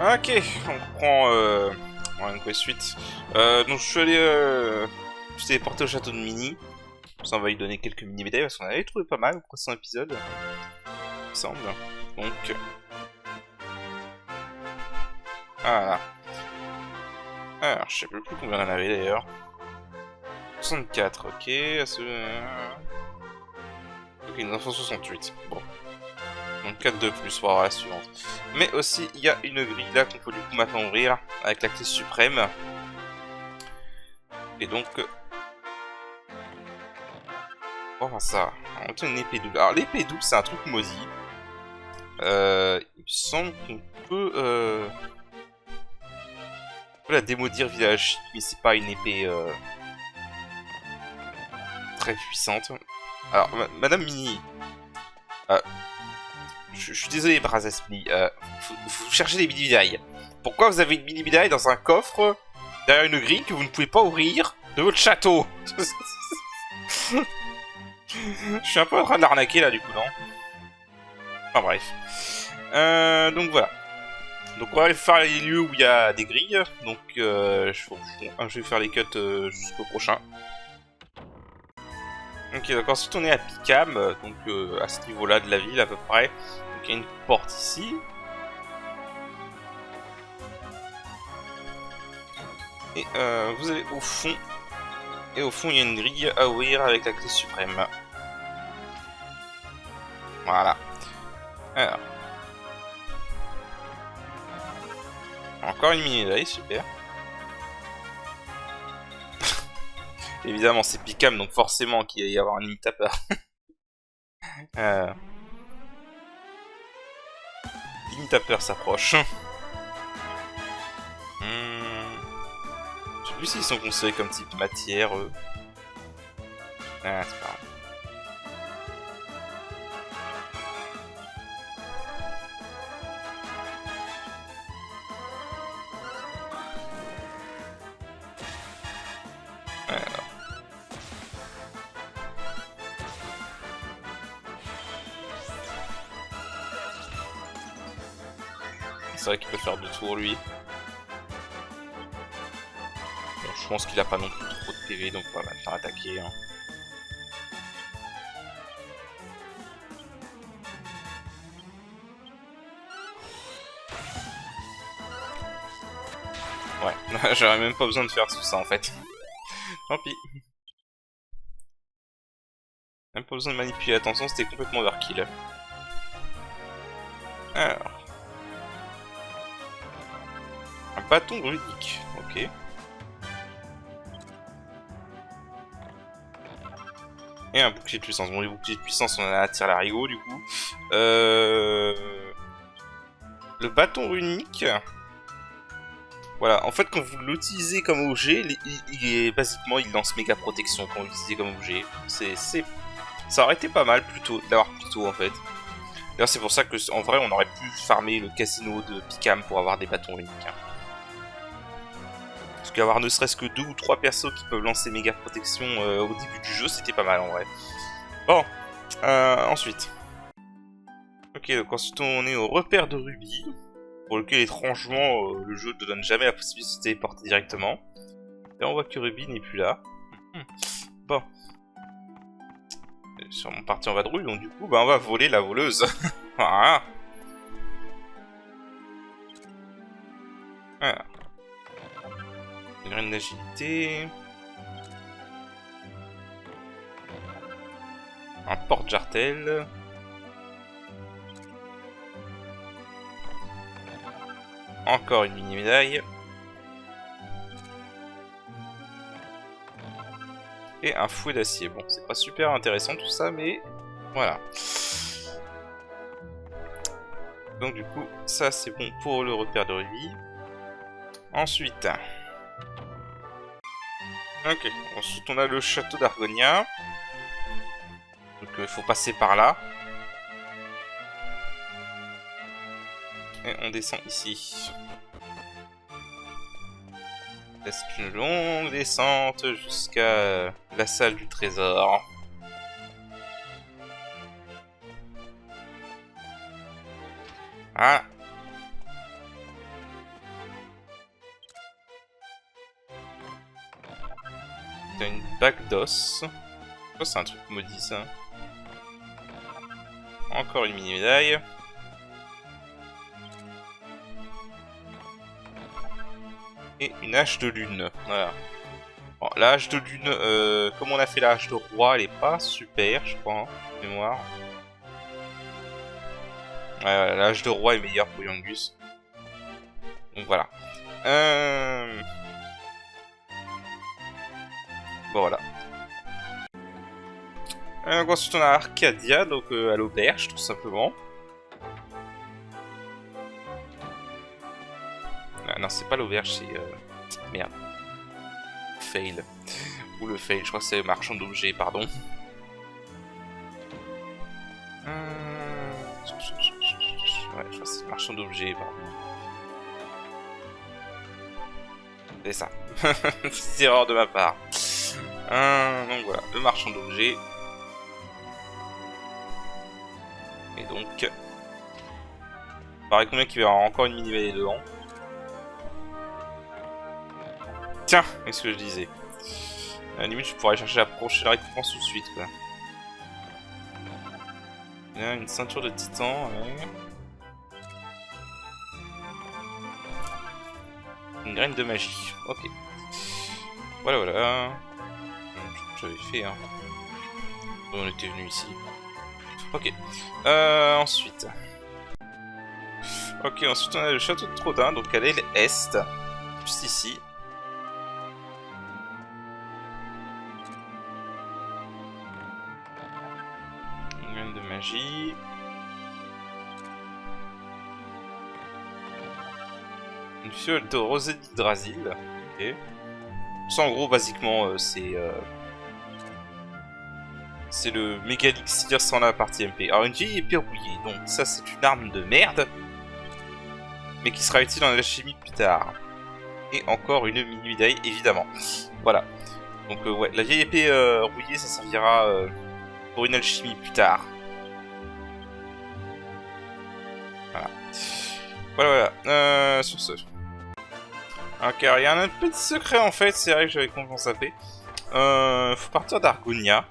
Ok, on prend une quest suite. Donc je suis allé je suis téléporté au château de Mini. Ça on va lui donner quelques mini médailles parce qu'on avait trouvé pas mal au précédent épisode, il me semble. Donc voilà. Alors je sais plus combien on en avait d'ailleurs. 64, ok. Ok, nous en faut 68. Bon. Donc 4 de plus pour avoir la suivante. Mais aussi, il y a une grille là qu'on peut du coup maintenant ouvrir avec la clé suprême. Et donc... on va voir ça. On a une épée double. Alors l'épée double, c'est un truc maudit. Il me semble qu'on peut la démodir village, mais c'est pas une épée très puissante. Alors, Madame Mini, euh, je suis désolé, Brazasmi, vous cherchez des mini-médailles. Pourquoi vous avez une mini-médaille dans un coffre derrière une grille que vous ne pouvez pas ouvrir de votre château? Je suis un peu en train de l'arnaquer là, du coup, non? Enfin bref. Donc voilà. Donc on va aller faire les lieux où il y a des grilles. Donc je vais faire les cuts jusqu'au prochain. Ok, donc ensuite on est à Picam, donc à ce niveau-là de la ville à peu près. Donc il y a une porte ici. Et vous allez au fond. Et au fond il y a une grille à ouvrir avec la clé suprême. Voilà. Alors. Encore une mini-médaille, super. Évidemment c'est Picam, donc forcément qu'il va y avoir un mini-tapper. Mini-tapper s'approche. Je sais plus s'ils sont considérés comme type matière, eux. Ah, c'est pas grave. Alors. C'est vrai qu'il peut faire 2 tours, lui. Bon, je pense qu'il a pas non plus trop de PV, donc on va maintenant attaquer. Hein. Ouais, j'aurais même pas besoin de faire tout ça en fait. Tant pis. Même pas besoin de manipuler l'attention, c'était complètement overkill. Alors. Un bâton runique, ok. Et un bouclier de puissance. Bon, les boucliers de puissance, on en a à tir l'arigot du coup. Le bâton runique. Voilà, en fait, quand vous l'utilisez comme objet, basiquement, il lance méga protection quand vous l'utilisez comme objet. Ça aurait été pas mal plutôt d'avoir plus tôt en fait. D'ailleurs, c'est pour ça que, en vrai, on aurait pu farmer le casino de Picam pour avoir des bâtons uniques. Hein. Parce qu'avoir ne serait-ce que 2 ou 3 persos qui peuvent lancer méga protection au début du jeu, c'était pas mal en vrai. Bon, ensuite. Ok, donc ensuite on est au repère de Ruby, pour lequel étrangement le jeu ne donne jamais la possibilité de se téléporter directement. Et on voit que Ruby n'est plus là. Bon. Sur mon parti en vadrouille, donc du coup, bah, on va voler la voleuse. Voilà. Voilà. Une graine d'agilité. Un porte-jartel. Encore une mini-médaille. Et un fouet d'acier. Bon, c'est pas super intéressant tout ça, mais voilà. Donc du coup, ça c'est bon pour le repère de Ruby. Ensuite... Ok, ensuite on a le château d'Argonia. Donc il faut passer par là. Et on descend ici. C'est une longue descente jusqu'à la salle du trésor. Ah. T'as une bague d'os. Oh, c'est un truc maudit ça. Encore une mini médaille. Et une hache de lune. Voilà. Bon, la hache de lune, comme on a fait la hache de roi, elle est pas super, je crois, hein, de mémoire. Ouais, la hache de roi est meilleure pour Yangus. Donc voilà. Bon voilà. Ensuite on a Arcadia, donc à l'auberge tout simplement. Ah, non, c'est pas l'auberge, c'est... Merde. Fail. Ou le fail, je crois que c'est marchand d'objets, pardon. Ouais, je crois que c'est marchand d'objets, pardon. C'est ça. Petite erreur de ma part. Donc voilà, le marchand d'objets. Et donc... Pareil, combien qu'il y aura encore une mini-mêlée devant. Tiens, qu'est-ce que je disais? À la limite, je pourrais chercher la prochaine récompense tout de suite, quoi. Il y a une ceinture de titan, ouais. Une graine de magie, ok. Voilà, voilà. J'avais fait, hein. On était venu ici. Ok. Ensuite. Ok, ensuite on a le château de Trodin, donc à l'aile est. Juste ici. Une graine de magie. Une fiole de rosée d'Hydrasil. Ok. Ça en gros basiquement c'est le méga elixir sans la partie MP. Alors une vieille épée rouillée, donc ça c'est une arme de merde. Mais qui sera utile en alchimie plus tard. Et encore une mini médaille évidemment. Voilà. Donc ouais, la vieille épée rouillée ça servira pour une alchimie plus tard. Voilà. Voilà voilà. Sur ce. Ok, il y a un petit secret en fait, c'est vrai que j'avais confiance à fait. Faut partir d'Argonia.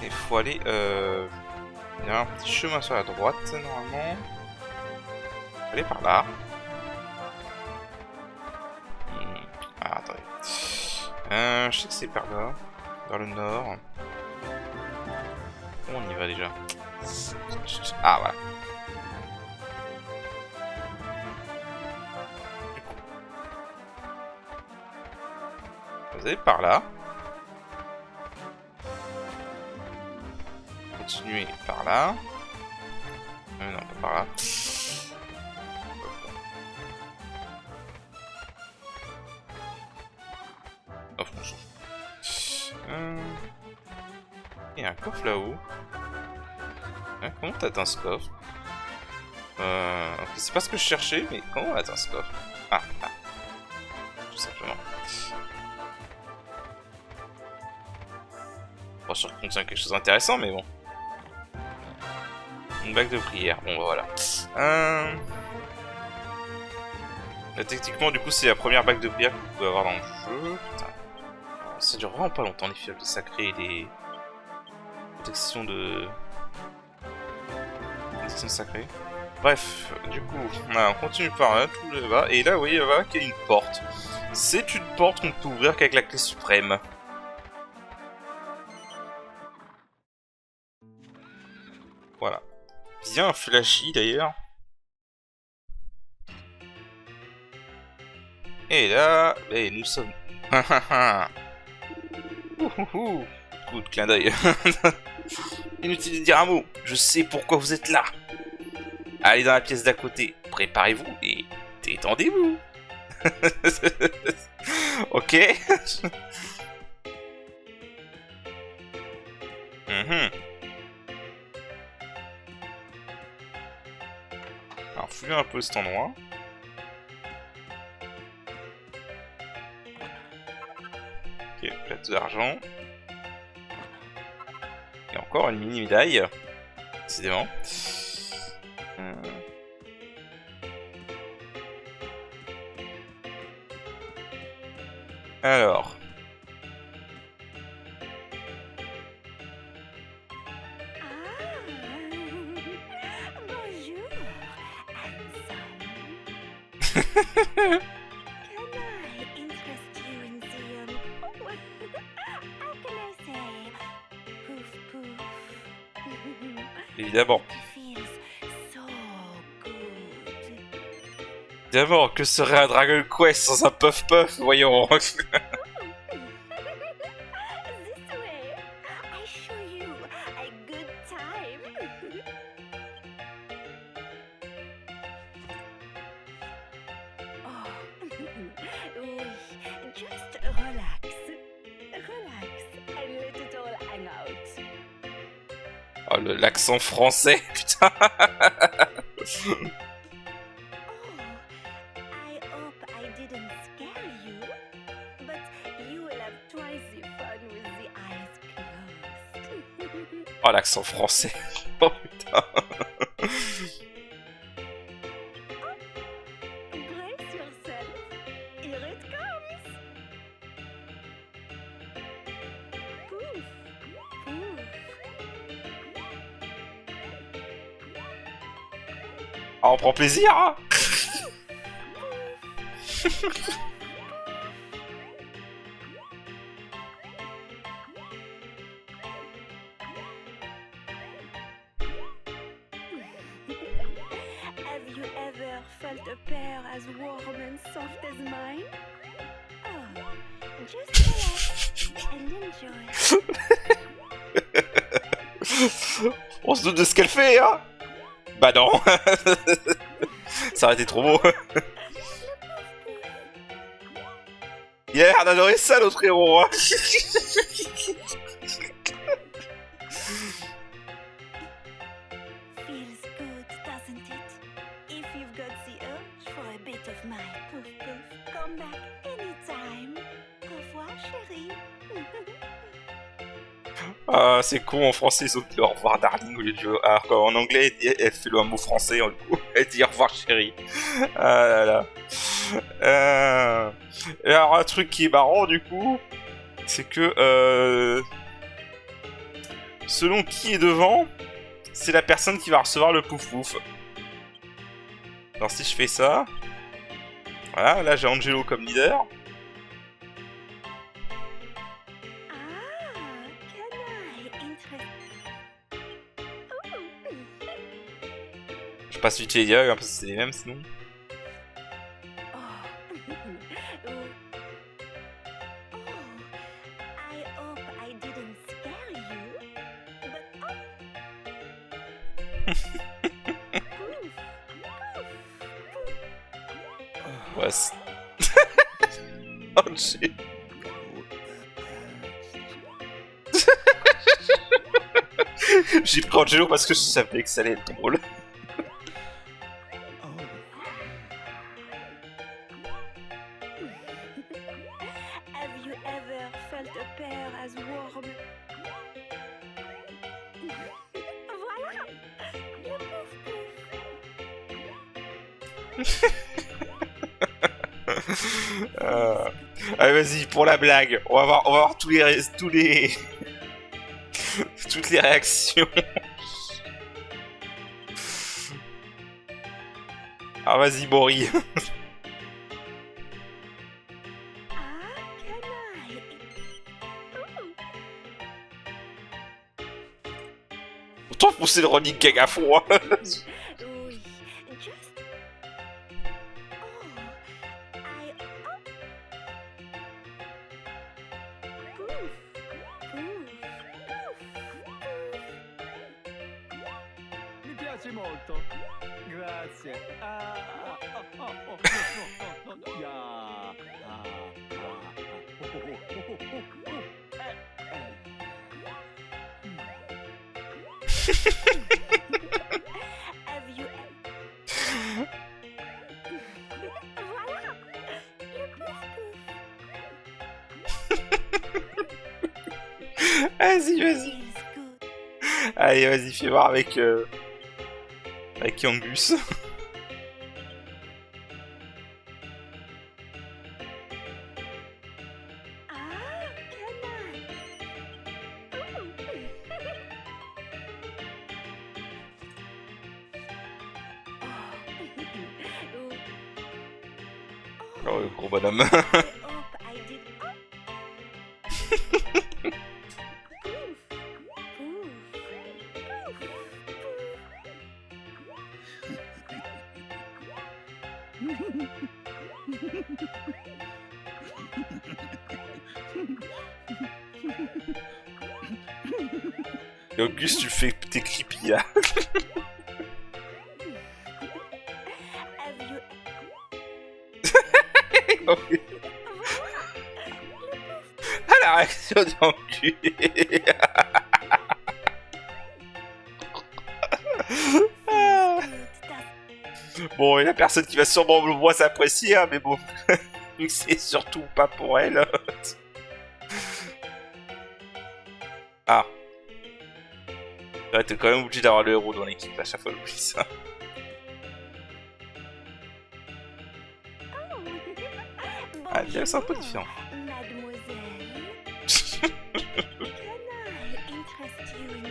Et faut aller... Il y a un petit chemin sur la droite, normalement. Aller par là. Ah, attendez. Je sais que c'est par là. Vers le nord. Où on y va déjà? Ah, voilà. Vous allez par là. Continuez par là. Non, pas par là. Oh, bonjour. Il y a un coffre là-haut. Comment t'atteins ce coffre? Ok, c'est pas ce que je cherchais, mais comment on atteint ce coffre? Ah. Tout simplement. Pas sûr qu'il contient quelque chose d'intéressant, mais bon. Une bague de prière, bon bah voilà. Là, techniquement, du coup, c'est la première bague de prière que vous pouvez avoir dans le jeu. Putain. Ça dure vraiment pas longtemps, les fioles de sacré et les protections de... protection sacrée. Bref, du coup, on continue par là, tout le bas. Et là, vous voyez, là-bas, qu'il y a une porte. C'est une porte qu'on peut ouvrir qu'avec la clé suprême. Voilà. Bien flashy d'ailleurs. Et là, nous sommes... Coup de clin d'œil. Inutile de dire un mot, je sais pourquoi vous êtes là. Allez dans la pièce d'à côté, préparez-vous et détendez-vous. Ok. Alors, fouillons un peu cet endroit. Ok, plateau d'argent. Et encore une mini médaille. Décidément. Alors. Bonjour, handsome. Can I interest you in the how can I say poof poof? Évidemment. It feels so good. Évidemment, que serait un Dragon Quest sans un puff puff, voyons. This way, I show you a good time. Oh, oui, just relax. Relax and let it all hang out. Oh, l'accent français, putain. Oh, I hope I didn't scare you, but you will have twice the fun with the eyes closed. Oh, l'accent français. Oh, putain. Brace yourself. Here it comes. Poof, poof. Ah, on prend plaisir, hein. Have you ever felt a pair as warm and soft as mine? Oh, just relax and enjoy. On se doute de ce qu'elle fait, hein. Bah non. Ça aurait été trop beau. Il a l'air d'adorer ça, notre héros, hein. Feels good, doesn't it? If you've got the urge for a bit of my poof poof, come back anytime. Au revoir, chérie. Ah, c'est con, en français, ils ont dit au revoir, darling, au lieu de... Alors qu'en anglais, elle fait le mot français, du coup, elle dit au revoir, chérie. Ah là là. Et alors, un truc qui est marrant, du coup, c'est que... selon qui est devant, c'est la personne qui va recevoir le pouf pouf. Alors, si je fais ça... Voilà, là, j'ai Angelo comme leader. Je passe vite les dialogues, hein, parce que c'est les mêmes, sinon. Ouais, oh, j'ai pris Angelo parce que je savais que ça allait être drôle. Have you ever felt a pair as warm? Voilà, le pouf pouf. Allez, vas-y, pour la blague, on va voir toutes les réactions. Ah, vas-y, Bori. Autant pousser le running gag à fond, hein. Oui, just... Mi piace molto. Grazie. Have you Voilà, le pouf pouf. Vas-y, vas-y. Feels good. Allez, vas-y, fais voir avec Angus. Oh, le gros bonhomme. I hope I did. Et Auguste, tu fais tes creepy là. Have you Ah, la réaction d'enculé. Bon, il y a personne qui va sûrement le voir s'apprécier, hein, mais bon, vu que c'est surtout pas pour elle. Ah. Ouais, t'es quand même obligé d'avoir le héros dans l'équipe à chaque fois, j'oublie ça. Ah, déjà, c'est un peu différent. Mademoiselle. Can I interest you in the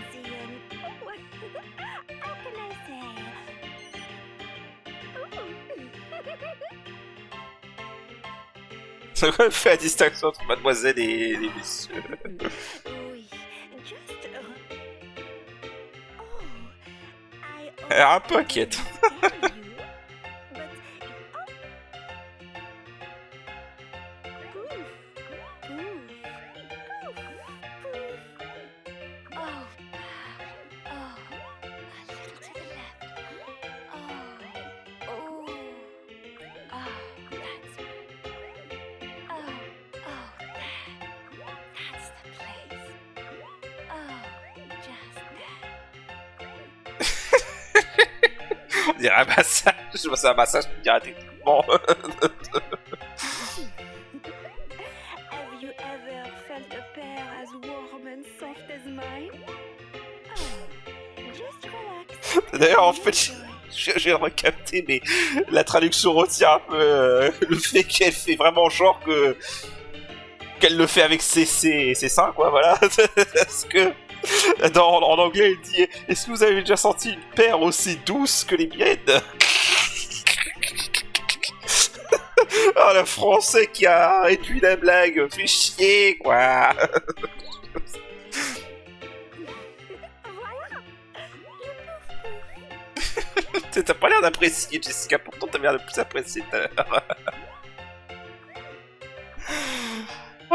how can I say? Ça va faire la distinction entre mademoiselle et les messieurs. Oui, just. Oh, I. Elle est un peu inquiète. On dirait un massage. Je vois ça un massage, je dirais techniquement. Have you ever felt a pair as warm and soft as mine? Oh, just relax. D'ailleurs, en fait, j'ai recapté, mais la traduction retient un peu le fait qu'elle fait vraiment genre que qu'elle le fait avec ses seins, quoi, voilà. Parce que en anglais, il dit « Est-ce que vous avez déjà senti une paire aussi douce que les miennes ?» Oh, le français qui a réduit la blague, fait chier, quoi. T'as pas l'air d'apprécier, Jessica, pourtant t'as l'air de plus apprécier tout à l'heure.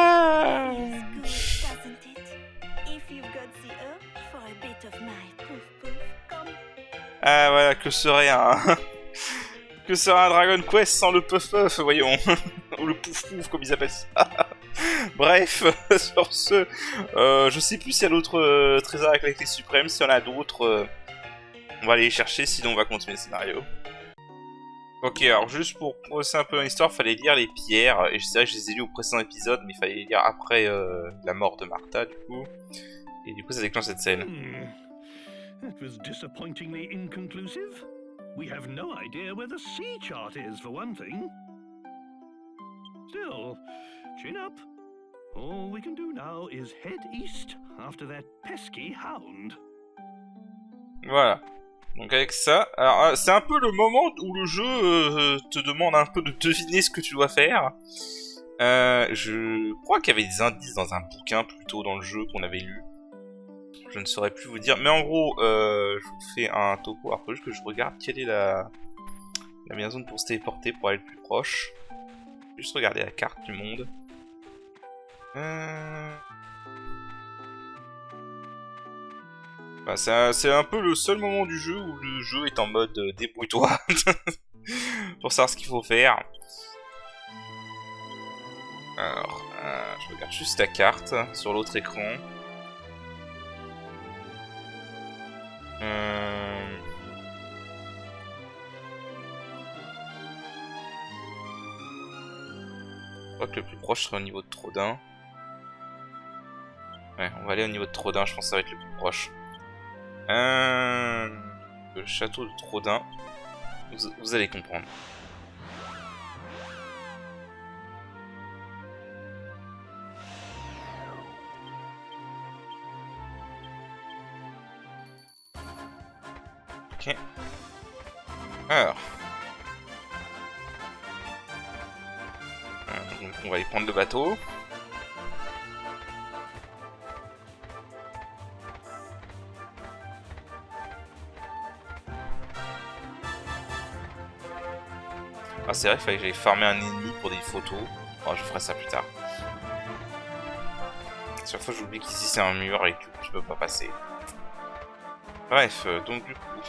Ah. Doesn't it? If you've got the urge for a bit of my poof poof, come. Ah voilà, que serait un... que serait un Dragon Quest sans le puff puff, voyons. Ou le pouf pouf, comme ils appellent ça. Bref, sur ce, je sais plus s'il y a d'autres trésors avec la clé suprême, s'il y en a d'autres, on va aller les chercher, sinon on va continuer le scénario. Ok, alors juste pour progresser un peu dans l'histoire, fallait lire les pierres, et c'est vrai que je les ai lues au précédent épisode, mais il fallait les lire après la mort de Martha, du coup. Et du coup, ça déclenche cette scène. That was disappointingly inconclusive. We have no idea where the sea chart is, for one thing. Still, chin up. All we can do now is head east after that pesky hound. Voilà. Donc avec ça, alors c'est un peu le moment où le jeu te demande un peu de deviner ce que tu dois faire. Je crois qu'il y avait des indices dans un bouquin plus tôt dans le jeu qu'on avait lu. Je ne saurais plus vous dire, mais en gros, je vous fais un topo. Alors, faut juste que je regarde quelle est la meilleure zone pour se téléporter pour aller le plus proche. Juste regarder la carte du monde. Bah, c'est un peu le seul moment du jeu où le jeu est en mode débrouille-toi pour savoir ce qu'il faut faire. Alors, je regarde juste la carte sur l'autre écran. Je crois que le plus proche serait au niveau de Trodin. Ouais, on va aller au niveau de Trodin, je pense que ça va être le plus proche. Le château de Trodin. Vous allez comprendre. Ok. Alors. Donc on va aller prendre le bateau. Ah c'est vrai qu'il fallait que j'aille farmer un ennemi pour des photos. Oh, je ferai ça plus tard. Chaque fois j'oublie qu'ici c'est un mur et que je peux pas passer. Bref, donc du coup...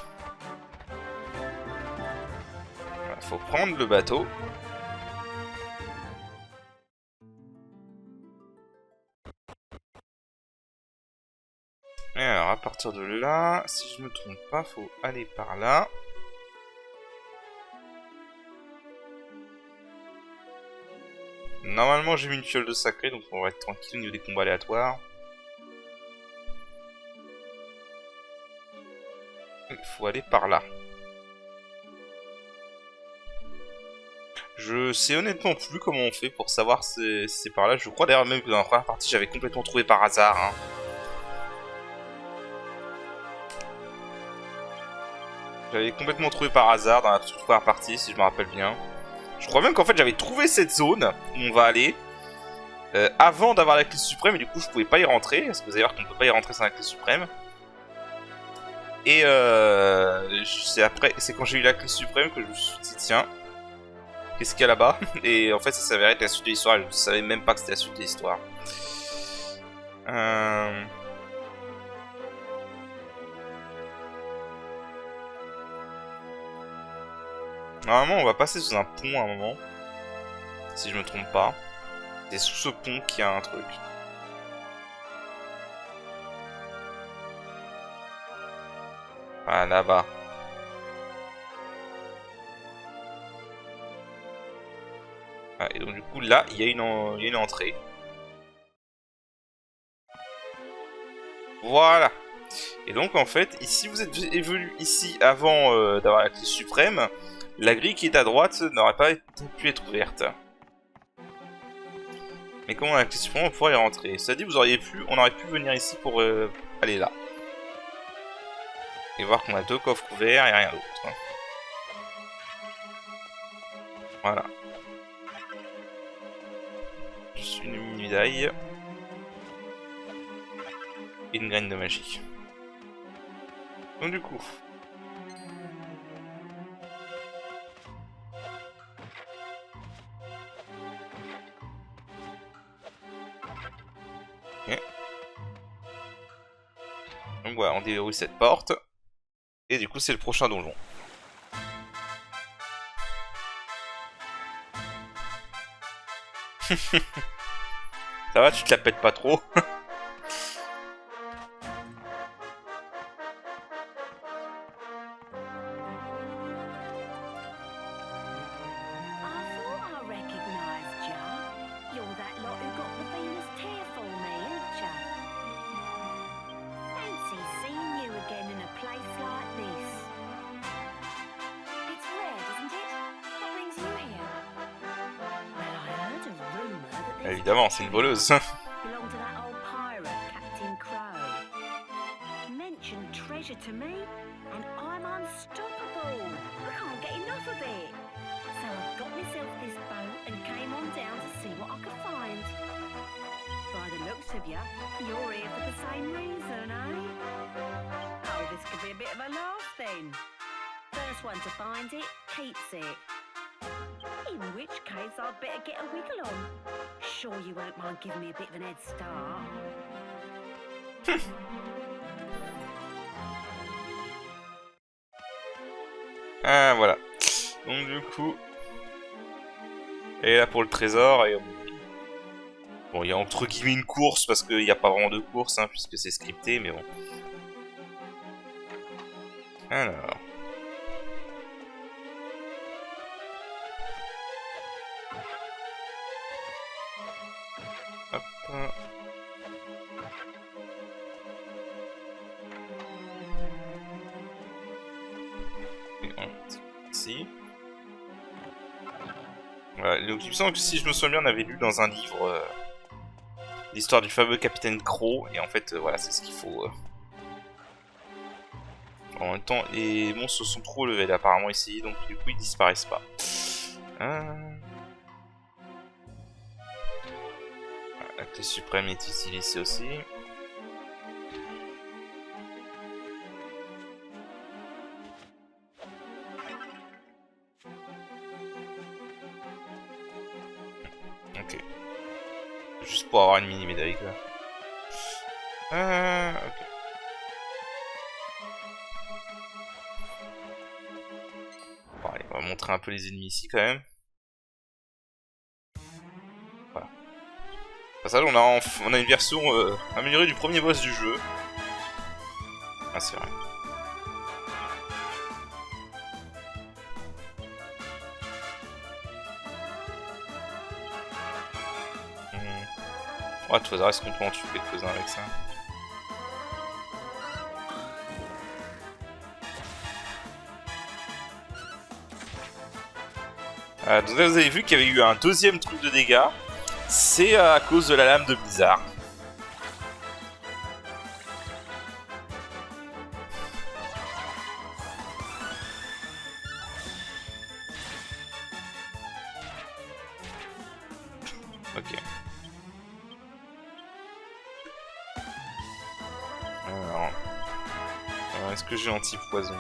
Voilà, faut prendre le bateau. Et alors à partir de là, si je me trompe pas, faut aller par là. Normalement j'ai mis une fiole de sacré, donc on va être tranquille au niveau des combats aléatoires. Il faut aller par là. Je sais honnêtement plus comment on fait pour savoir si c'est par là. Je crois d'ailleurs même que dans la première partie j'avais complètement trouvé par hasard. Hein. J'avais complètement trouvé par hasard dans la toute première partie, si je me rappelle bien. Je crois même qu'en fait j'avais trouvé cette zone où on va aller avant d'avoir la clé suprême, et du coup je pouvais pas y rentrer, parce que vous allez voir qu'on peut pas y rentrer sans la clé suprême. Et c'est quand j'ai eu la clé suprême que je me suis dit tiens, qu'est-ce qu'il y a là-bas? Et en fait ça s'avérait être la suite de l'histoire, et je ne savais même pas que c'était la suite de l'histoire. Normalement on va passer sous un pont à un moment, si je me trompe pas. C'est sous ce pont qu'il y a un truc. Ah là-bas. Ah, et donc du coup là il y a une entrée. Voilà. Et donc en fait ici vous êtes venu ici avant d'avoir la clé suprême. La grille qui est à droite n'aurait pas pu être ouverte. Mais comme on a la clé suprême, on pourrait y rentrer. Ça dit, on aurait pu venir ici pour aller là. Et voir qu'on a 2 coffres couverts et rien d'autre. Voilà. Juste une médaille. Et une graine de magie. Donc du coup... Donc voilà, on déverrouille cette porte. Et du coup, c'est le prochain donjon. Ça va, tu te la pètes pas trop? Évidemment, c'est une voleuse. In which case, I'd better get a wiggle on. Sure you won't mind giving me a bit of an head start. Ah voilà. Donc du coup... Et là pour le trésor, et... Bon, il y a entre guillemets une course, parce qu'il n'y a pas vraiment de course, hein, puisque c'est scripté, mais bon. Alors... Hop. Et ici. Voilà, donc il me semble que si je me souviens bien, on avait lu dans un livre l'histoire du fameux capitaine Crow, et en fait, voilà, c'est ce qu'il faut. En même temps, les monstres sont trop level apparemment ici, donc du coup ils disparaissent pas. La clé suprême est utilisée aussi. Ok. Juste pour avoir une mini médaille quoi. Ok. Bon, allez, on va montrer un peu les ennemis ici quand même. Voilà. Au passage, on a une version améliorée du premier boss du jeu. Ah, c'est vrai. Ouais, de toute façon, est-ce qu'on peut en tuer quelques-uns avec ça? Donc là, vous avez vu qu'il y avait eu un deuxième truc de dégâts. C'est à cause de la lame de Blizzard. Ok. Alors... est-ce que j'ai anti-poison?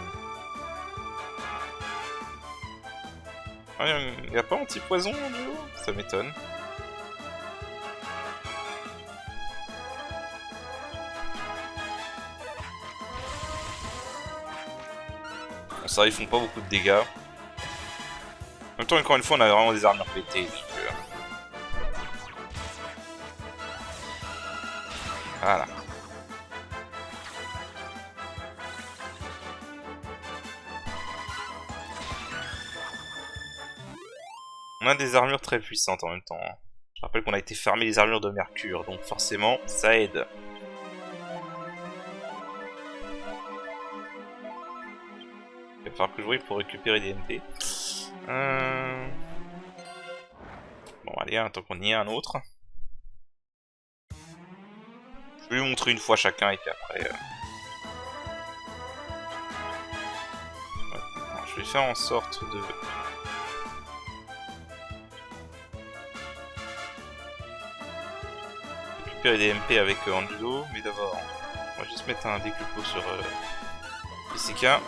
Ah, il n'y a pas anti-poison en duo? Ça m'étonne. Bon, ça, ils font pas beaucoup de dégâts. En même temps, encore une fois, on a vraiment des armures pétées. Donc, voilà. On a des armures très puissantes en même temps. Je rappelle qu'on a été fermé les armures de Mercure, donc forcément, ça aide. Il va falloir que je voie pour récupérer des MP. Bon, allez, hein, tant qu'on y est, un autre. Je vais lui montrer une fois chacun et puis après... Ouais. Alors, je vais faire en sorte de... récupérer des MP avec Angelo, mais d'abord, on va juste mettre un décupo sur Jessica.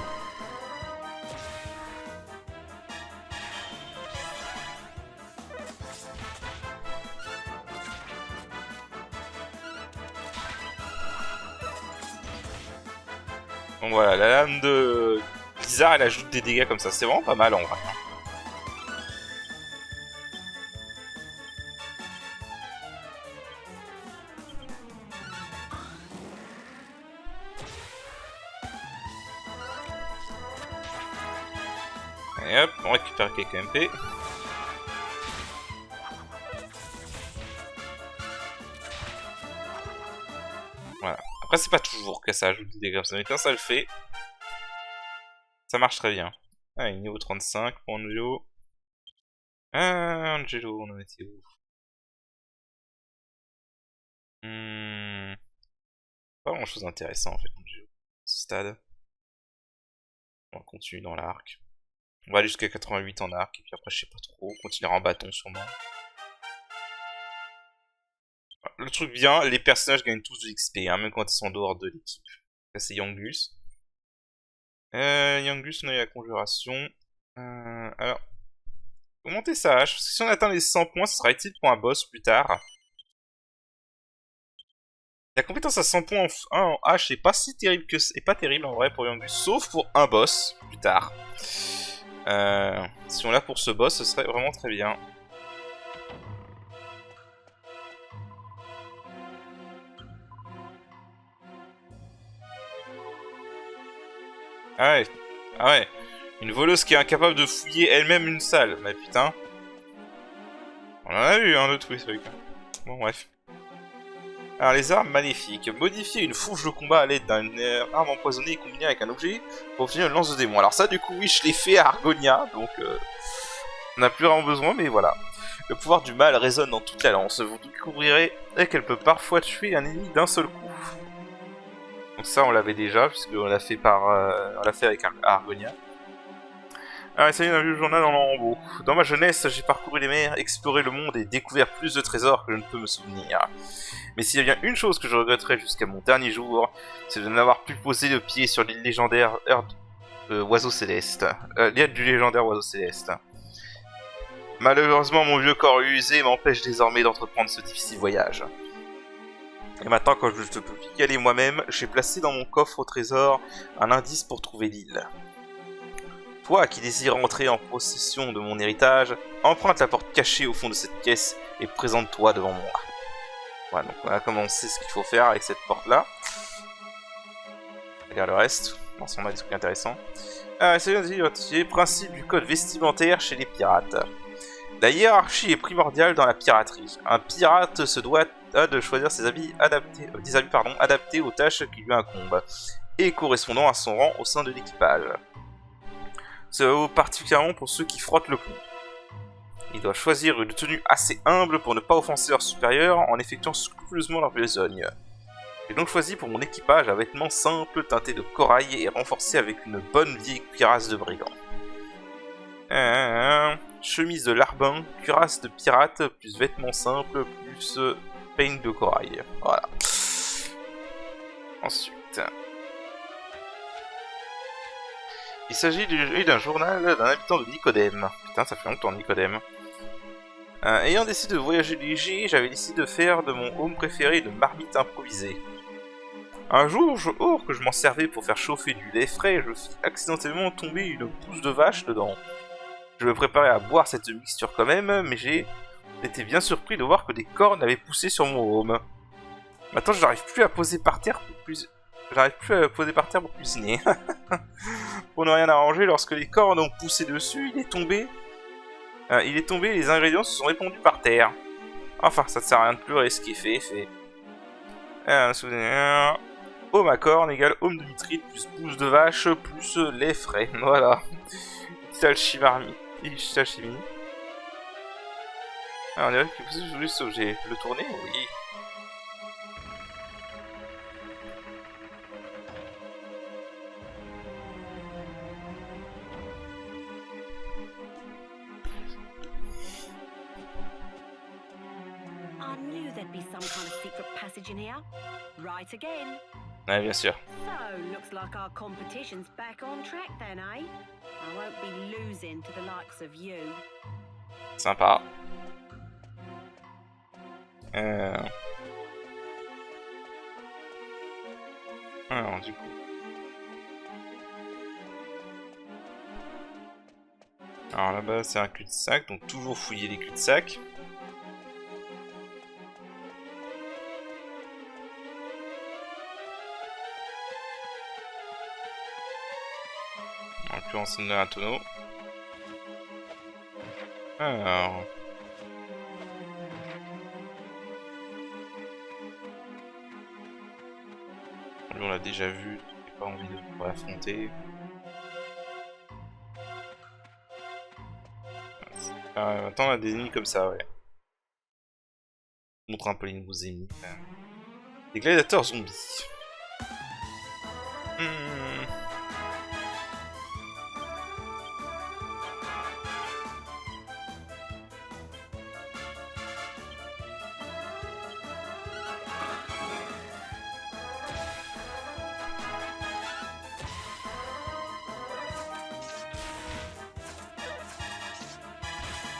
Donc voilà, la lame de Blizzard, elle ajoute des dégâts comme ça, c'est vraiment pas mal en vrai. Et hop, on récupère quelques MP. Voilà. Après, c'est pas toujours que ça ajoute des dégâts, mais quand ça le fait, ça marche très bien. Allez, niveau 35 pour Angelo. Angelo, on en était où? Pas grand chose d'intéressant en fait, Angelo. Stade. On va continuer dans l'arc. On va aller jusqu'à 88 en arc, et puis après, je sais pas trop, on continuera en bâton sûrement. Le truc bien, les personnages gagnent tous de l'XP, hein, même quand ils sont en dehors de l'équipe. Là, c'est Yangus. Yangus, on a eu la conjuration. Alors, augmenter sa hache, parce que si on atteint les 100 points, ce sera utile pour un boss plus tard. La compétence à 100 points en hache est pas si terrible que c'est pas terrible en vrai pour Yangus, sauf pour un boss plus tard. Si on l'a pour ce boss, ce serait vraiment très bien. Ah ouais, ah ouais. Une voleuse qui est incapable de fouiller elle-même une salle. Mais putain. On en a eu un autre, oui, ce truc. Bon, bref. Alors, les armes maléfiques. Modifier une fourche de combat à l'aide d'une arme empoisonnée et combinée avec un objet pour obtenir une lance de démon. Alors ça, du coup, oui, je l'ai fait à Argonia, donc on n'a plus vraiment besoin, mais voilà. Le pouvoir du mal résonne dans toute la lance. Vous découvrirez qu'elle peut parfois tuer un ennemi d'un seul coup. Donc ça, on l'avait déjà, puisqu'on l'a fait on l'a fait avec Argonia. Ah, salut, un vieux journal en lambeaux. Dans ma jeunesse, j'ai parcouru les mers, exploré le monde et découvert plus de trésors que je ne peux me souvenir. Mais s'il y a bien une chose que je regretterai jusqu'à mon dernier jour, c'est de n'avoir pu poser le pied sur l'île légendaire Oiseau Céleste. L'île du légendaire Oiseau Céleste. Malheureusement, mon vieux corps usé m'empêche désormais d'entreprendre ce difficile voyage. Et maintenant, quand je ne peux plus y aller moi-même, j'ai placé dans mon coffre au trésor un indice pour trouver l'île. Toi qui désires entrer en possession de mon héritage, emprunte la porte cachée au fond de cette caisse et présente-toi devant moi. Voilà, donc voilà comment on sait ce qu'il faut faire avec cette porte-là. Regarde le reste, on s'en a des trucs intéressants. C'est le principe du code vestimentaire chez les pirates. La hiérarchie est primordiale dans la piraterie. Un pirate se doit de choisir ses habits adaptés aux tâches qui lui incombent et correspondant à son rang au sein de l'équipage. Cela vaut particulièrement pour ceux qui frottent le plomb. Ils doivent choisir une tenue assez humble pour ne pas offenser leurs supérieurs en effectuant scrupuleusement leur besogne. J'ai donc choisi pour mon équipage un vêtement simple teinté de corail et renforcé avec une bonne vieille cuirasse de brigand. Chemise de larbin, cuirasse de pirate, plus vêtements simples, plus pain de corail. Voilà. Ensuite... Il s'agit d'un journal d'un habitant de Nicodème. Putain, ça fait longtemps, Nicodème. Ayant décidé de voyager léger, j'avais décidé de faire de mon home préféré une marmite improvisée. Un jour que je m'en servais pour faire chauffer du lait frais, je fis accidentellement tomber une pousse de vache dedans. Je me préparais à boire cette mixture quand même, mais j'ai été bien surpris de voir que des cornes avaient poussé sur mon home. Maintenant, je n'arrive plus à poser par terre pour cuisiner. Pour ne rien arranger, lorsque les cornes ont poussé dessus, il est tombé, les ingrédients se sont répandus par terre. Enfin, ça ne sert à rien de pleurer, ce qui est fait est fait. Home à corne égale home de nitrite plus pousse de vache plus lait frais. Voilà. Petite alchimie. Alors, on dirait que je voulais ce objet. Le tourner? Oui. I knew there'd be some kind of secret passage in here. Right again. Ouais, bien sûr. So, looks like our competition's back on track then, eh? I won't be losing to the likes of you. Sympa. Alors, du coup. Alors là-bas, c'est un cul-de-sac, donc toujours fouiller les cul-de-sac. En l'occurrence, on a un tonneau. Alors... Lui, on l'a déjà vu, j'ai pas envie de l'affronter. Maintenant, on a des ennemis comme ça, ouais. Montre un peu les nouveaux ennemis. Des gladiateurs zombies.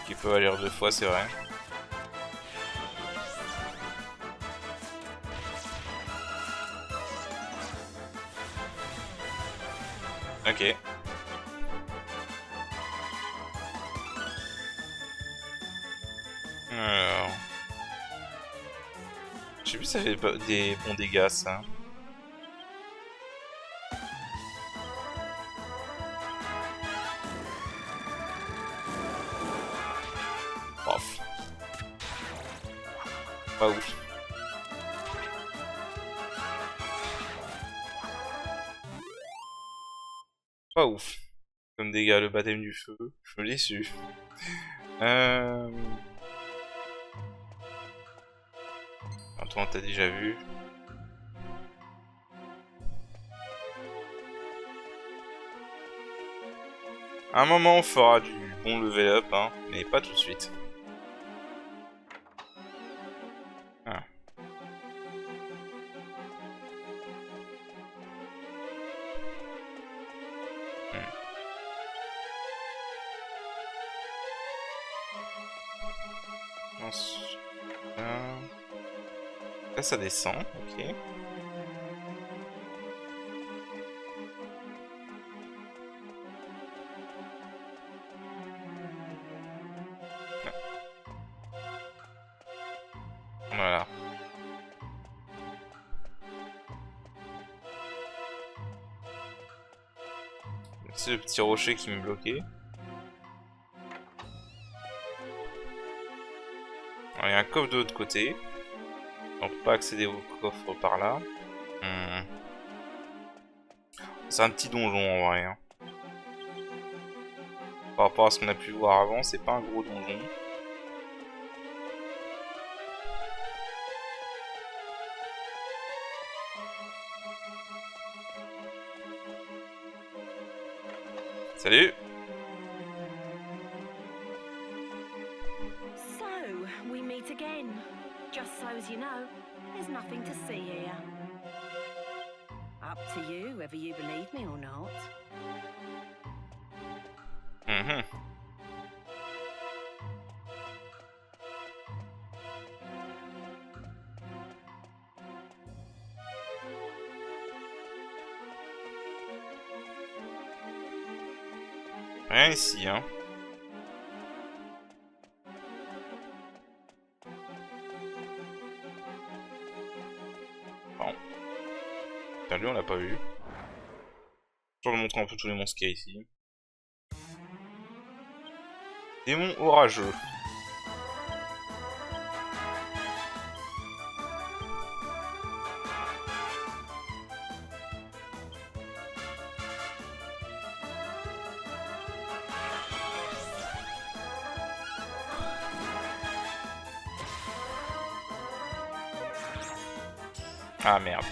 Qui peut aller deux fois, c'est vrai. Ok. Alors... Je sais plus si ça fait des bons dégâts, ça. Ouf. Pas ouf. Pas ouf. Comme dégâts, le baptême du feu. Je me l'ai su. Toi, t'as déjà vu. À un moment, on fera du bon level up, hein, mais pas tout de suite. Ah. Ensuite, là, ça descend, ok. Voilà. C'est le petit rocher qui me bloquait. Alors, il y a un coffre de l'autre côté. On peut pas accéder au coffre par là. C'est un petit donjon en vrai. Hein. Par rapport à ce qu'on a pu voir avant, c'est pas un gros donjon. Salut! So, we meet again. Just so as you know, there's nothing to see here. Up to you whether you believe me or not. Rien ici, hein. Bon. Putain, lui, on l'a pas vu. Je vais vous montrer un peu tous les monstres qu'il y a ici. Démon orageux. Ah merde.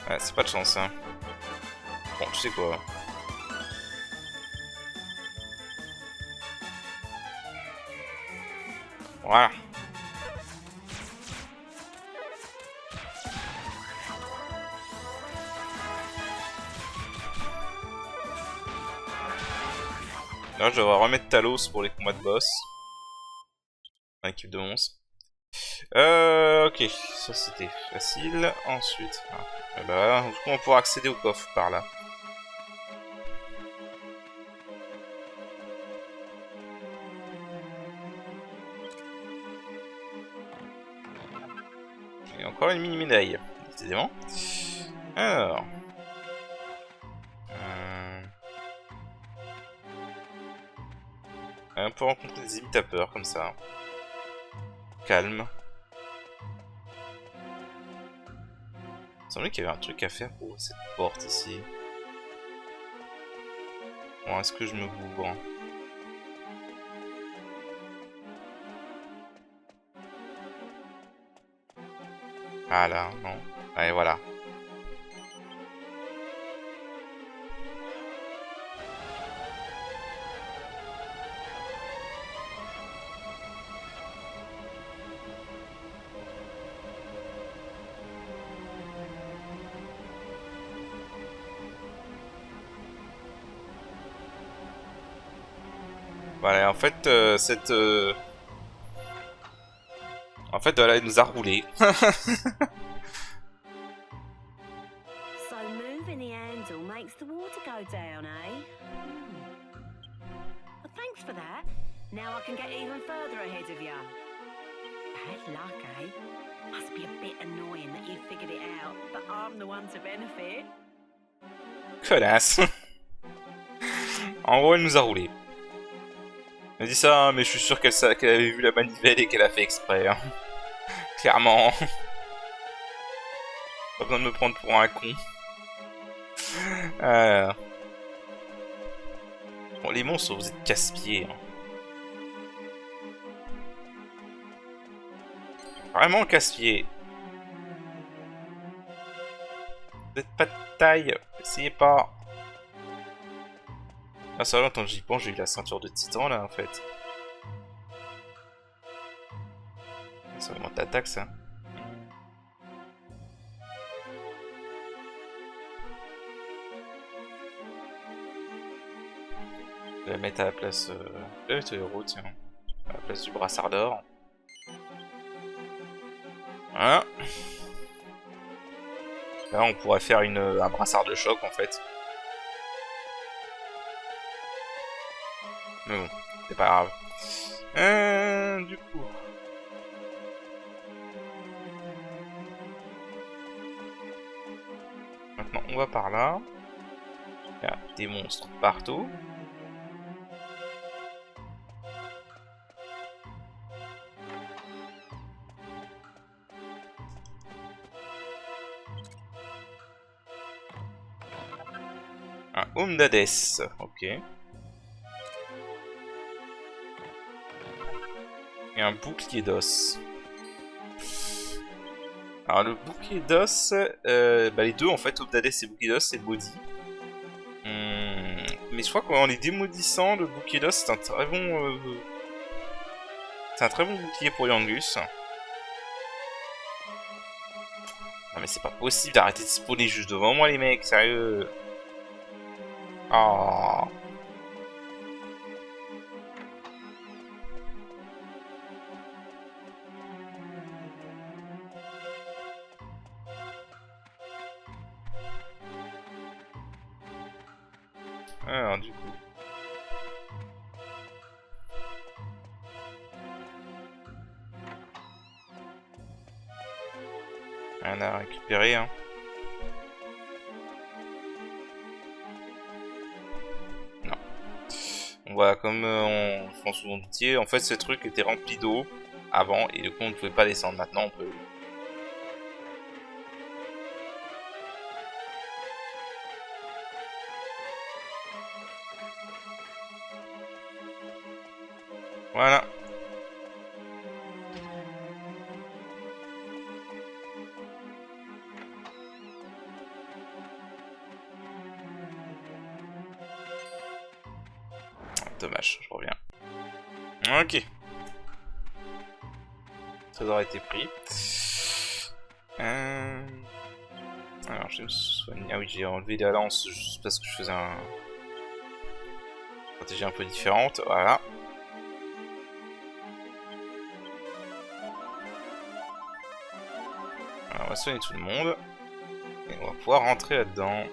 Ouais, c'est pas de chance, hein. Bon, tu sais quoi. Voilà. Là, je devrais remettre Talos pour les combats de boss. Dans l'équipe de monstres. Ok, ça c'était facile. Ensuite, et bah, du coup, on pourra accéder au coffre par là. Et encore une mini médaille, décidément. Alors. On peut rencontrer des imitateurs comme ça. Calme. Il semblait qu'il y avait un truc à faire pour cette porte ici. Bon, est-ce que je me bourre? Ah là, non. Allez, voilà. Voilà, en fait, En fait, voilà, il nous a roulé. So moving the handle makes the water go down, eh? Well, thanks for that. Now I can get even further ahead of you. Bad luck, eh? Must be a bit annoying that you figured it out, but I'm the one to benefit. Connasse. En gros, elle nous a roulé. Elle dit ça, mais je suis sûr qu'elle avait vu la manivelle et qu'elle a fait exprès. Hein. Clairement. Pas besoin de me prendre pour un con. Bon, les monstres, vous êtes casse-pieds. Hein. Vraiment casse-pied. Vous n'êtes pas de taille, essayez pas. Ah ça va, tant que j'y pense, j'ai eu la ceinture de titan là en fait. Ça augmente l'attaque ça. Je vais la mettre à la place de héros, tiens. À la place du brassard d'or. Voilà. Là on pourrait faire un brassard de choc en fait. Mais bon, c'est pas grave. Du coup. Maintenant on va par là. Il y a des monstres partout. Un Home d'Hadès, ok. Et un bouclier d'os. Alors le bouclier d'os, les deux en fait, Home d'Hadès et bouclier d'os, c'est maudit. Mais je crois qu'en les démaudissant, le bouclier d'os c'est un très bon... c'est un très bon bouclier pour Yangus. Non mais c'est pas possible d'arrêter de spawner juste devant moi les mecs, sérieux. Oh. Alors du coup. Rien à récupérer hein. Voilà, comme on pense souvent doutier, en fait ce truc était rempli d'eau avant et du coup on ne pouvait pas descendre. Maintenant on peut. Voilà. Dommage, je reviens. Ok. Ça aurait été pris. Alors, je me soigne. Ah oui, j'ai enlevé la lance juste parce que je faisais une stratégie un peu différente. Voilà. Alors, on va soigner tout le monde. Et on va pouvoir rentrer là-dedans.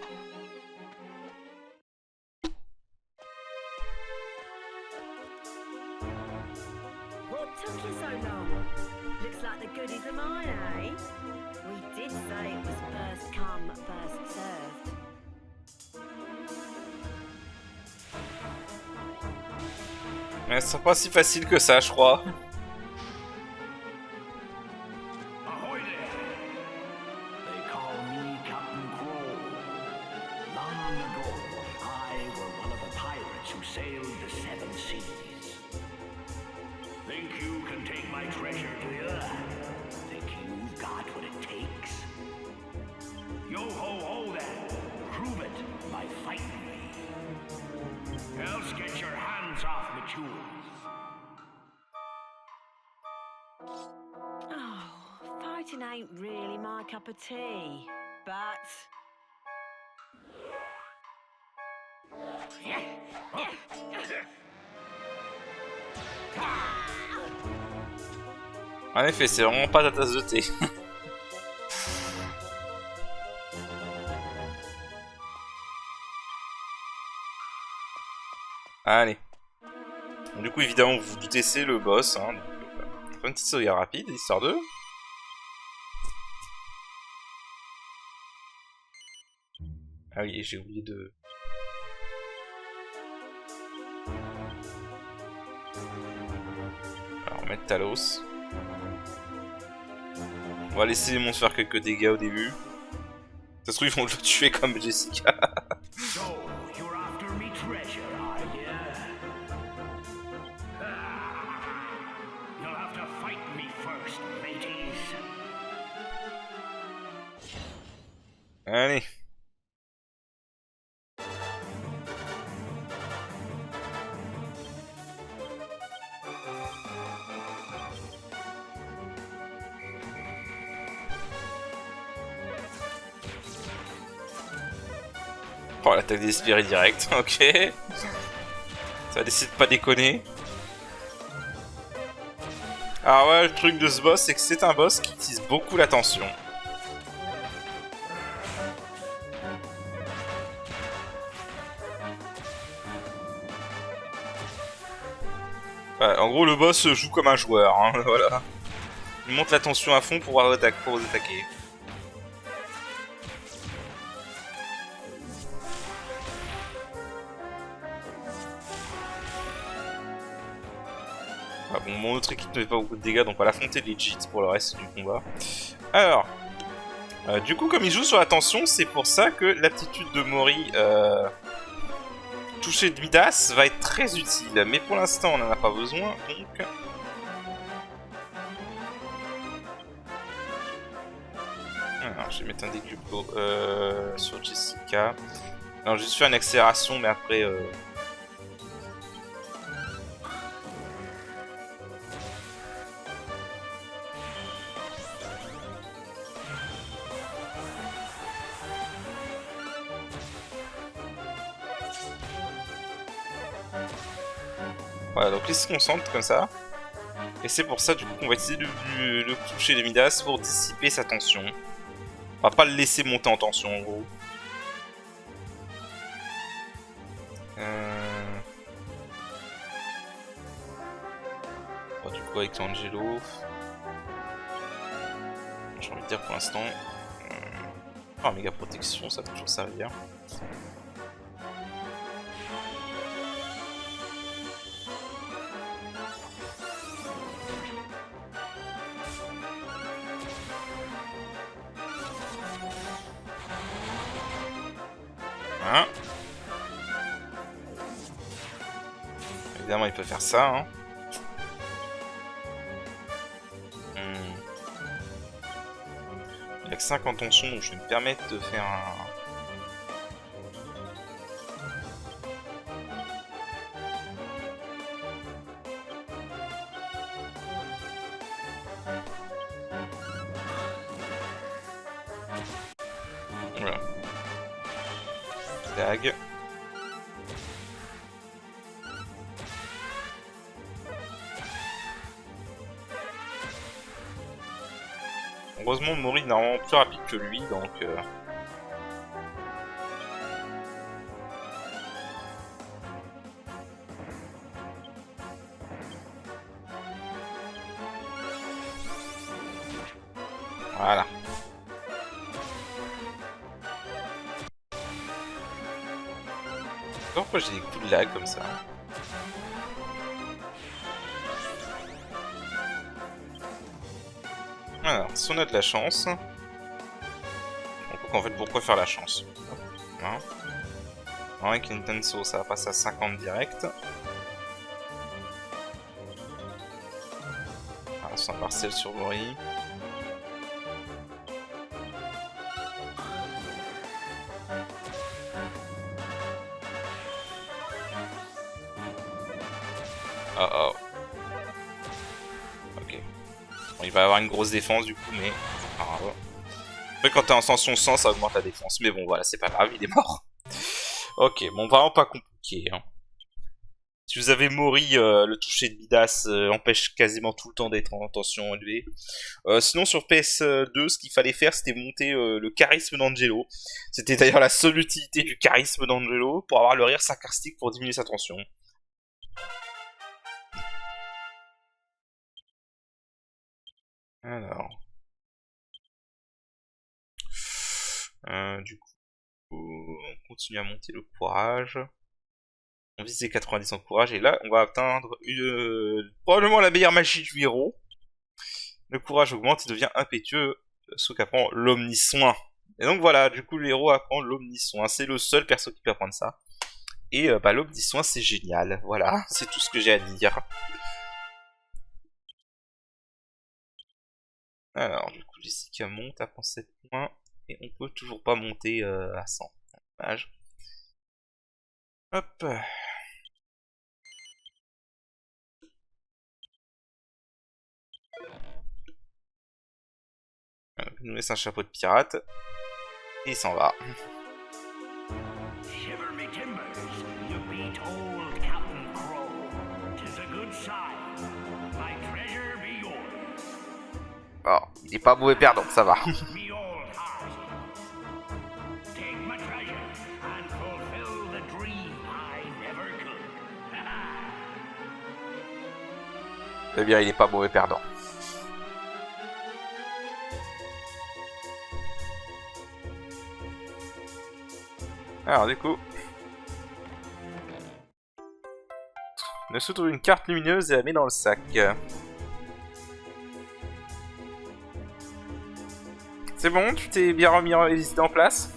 Mais c'est pas si facile que ça, je crois. Ahoy there! They call me Captain Crow. Long ago, I were one of the pirates who sailed the seven seas. Think you can take my treasure, do you? Think you've got what it takes? Yo-ho-ho then! Prove it by fighting me. Else get your hands off the jewels. Oh, fighting ain't really my cup of tea, but... En effet, c'est vraiment pas ta tasse de thé. Allez. Du coup, évidemment, vous vous doutez, c'est le boss. Hein, donc, on fait une petite sauvegarde rapide, histoire de... Ah oui, j'ai oublié de... Alors, on va mettre Talos. On va laisser les monstres faire quelques dégâts au début. Ça se trouve, ils vont le tuer comme Jessica. So, you're after me treasure, are ya? You'll have to fight me first, mateys. Allez. Oh, l'attaque d'esprit direct, ok. Ça va décider de pas déconner. Alors ouais, le truc de ce boss, c'est que c'est un boss qui utilise beaucoup l'attention. Ouais, en gros, le boss joue comme un joueur, hein, voilà. Il monte la tension à fond pour vous attaquer. Ah bon, mon autre équipe ne fait pas beaucoup de dégâts, donc on va l'affronter legit pour le reste du combat. Alors, du coup, comme il joue sur la tension, c'est pour ça que l'aptitude de Mori toucher de Midas va être très utile. Mais pour l'instant, on n'en a pas besoin, donc... Alors, je vais mettre un décuple sur Jessica. Alors, j'ai juste fait une accélération, mais après... Voilà, donc il se concentre comme ça. Et c'est pour ça, du coup, qu'on va essayer de le toucher de Midas pour dissiper sa tension. On va pas le laisser monter en tension, en gros. Bon, du coup, avec Angelo... J'ai envie de dire pour l'instant... Oh, méga protection, ça peut toujours servir. Hein? Évidemment, il peut faire ça, hein. Il a que 5 en tension, donc je vais me permettre de faire un... Voilà. Dag. Heureusement, Mori est normalement plus rapide que lui, donc... Voilà. Pourquoi j'ai des coups de lag comme ça? Alors, si on a de la chance... Donc en fait, pourquoi faire la chance? Hein? Avec Intenso, ça va passer à 50 direct. Alors, c'est un partiel sur Mori. Oh oh. Ok. Bon, il va avoir une grosse défense du coup, mais... Après, quand t'es en tension 100, ça augmente la défense. Mais bon, voilà, c'est pas grave, il est mort. Ok, bon, vraiment pas compliqué. Hein. Si vous avez Mori, le toucher de Midas empêche quasiment tout le temps d'être en tension élevée. Sinon, sur PS2, ce qu'il fallait faire, c'était monter le charisme d'Angelo. C'était d'ailleurs la seule utilité du charisme d'Angelo pour avoir le rire sarcastique pour diminuer sa tension. Alors... du coup, on continue à monter le courage. On vise les 90 en courage, et là, on va atteindre probablement la meilleure magie du héros. Le courage augmente, il devient impétueux, ce qu'apprend l'omni-soin. Et donc voilà, du coup, le héros apprend l'omni-soin. C'est le seul perso qui peut apprendre ça. Et l'omni-soin, c'est génial. Voilà, c'est tout ce que j'ai à dire. Alors, du coup, Jessica monte, apprend 7 points. Et on peut toujours pas monter à 100. Dommage. Hop. Il nous laisse un chapeau de pirate. Et il s'en va. Shiver me timbers, you beat old Captain Crow. 'Tis a good sign. My treasure be yours. Oh, il est pas mauvais perdant, ça va. Me old heart. Take my treasure and fulfill the dream I never could. Eh bien, il est pas mauvais perdant. Alors du coup, Nesu trouve une carte lumineuse et la met dans le sac. C'est bon, tu t'es bien remis les idées en place?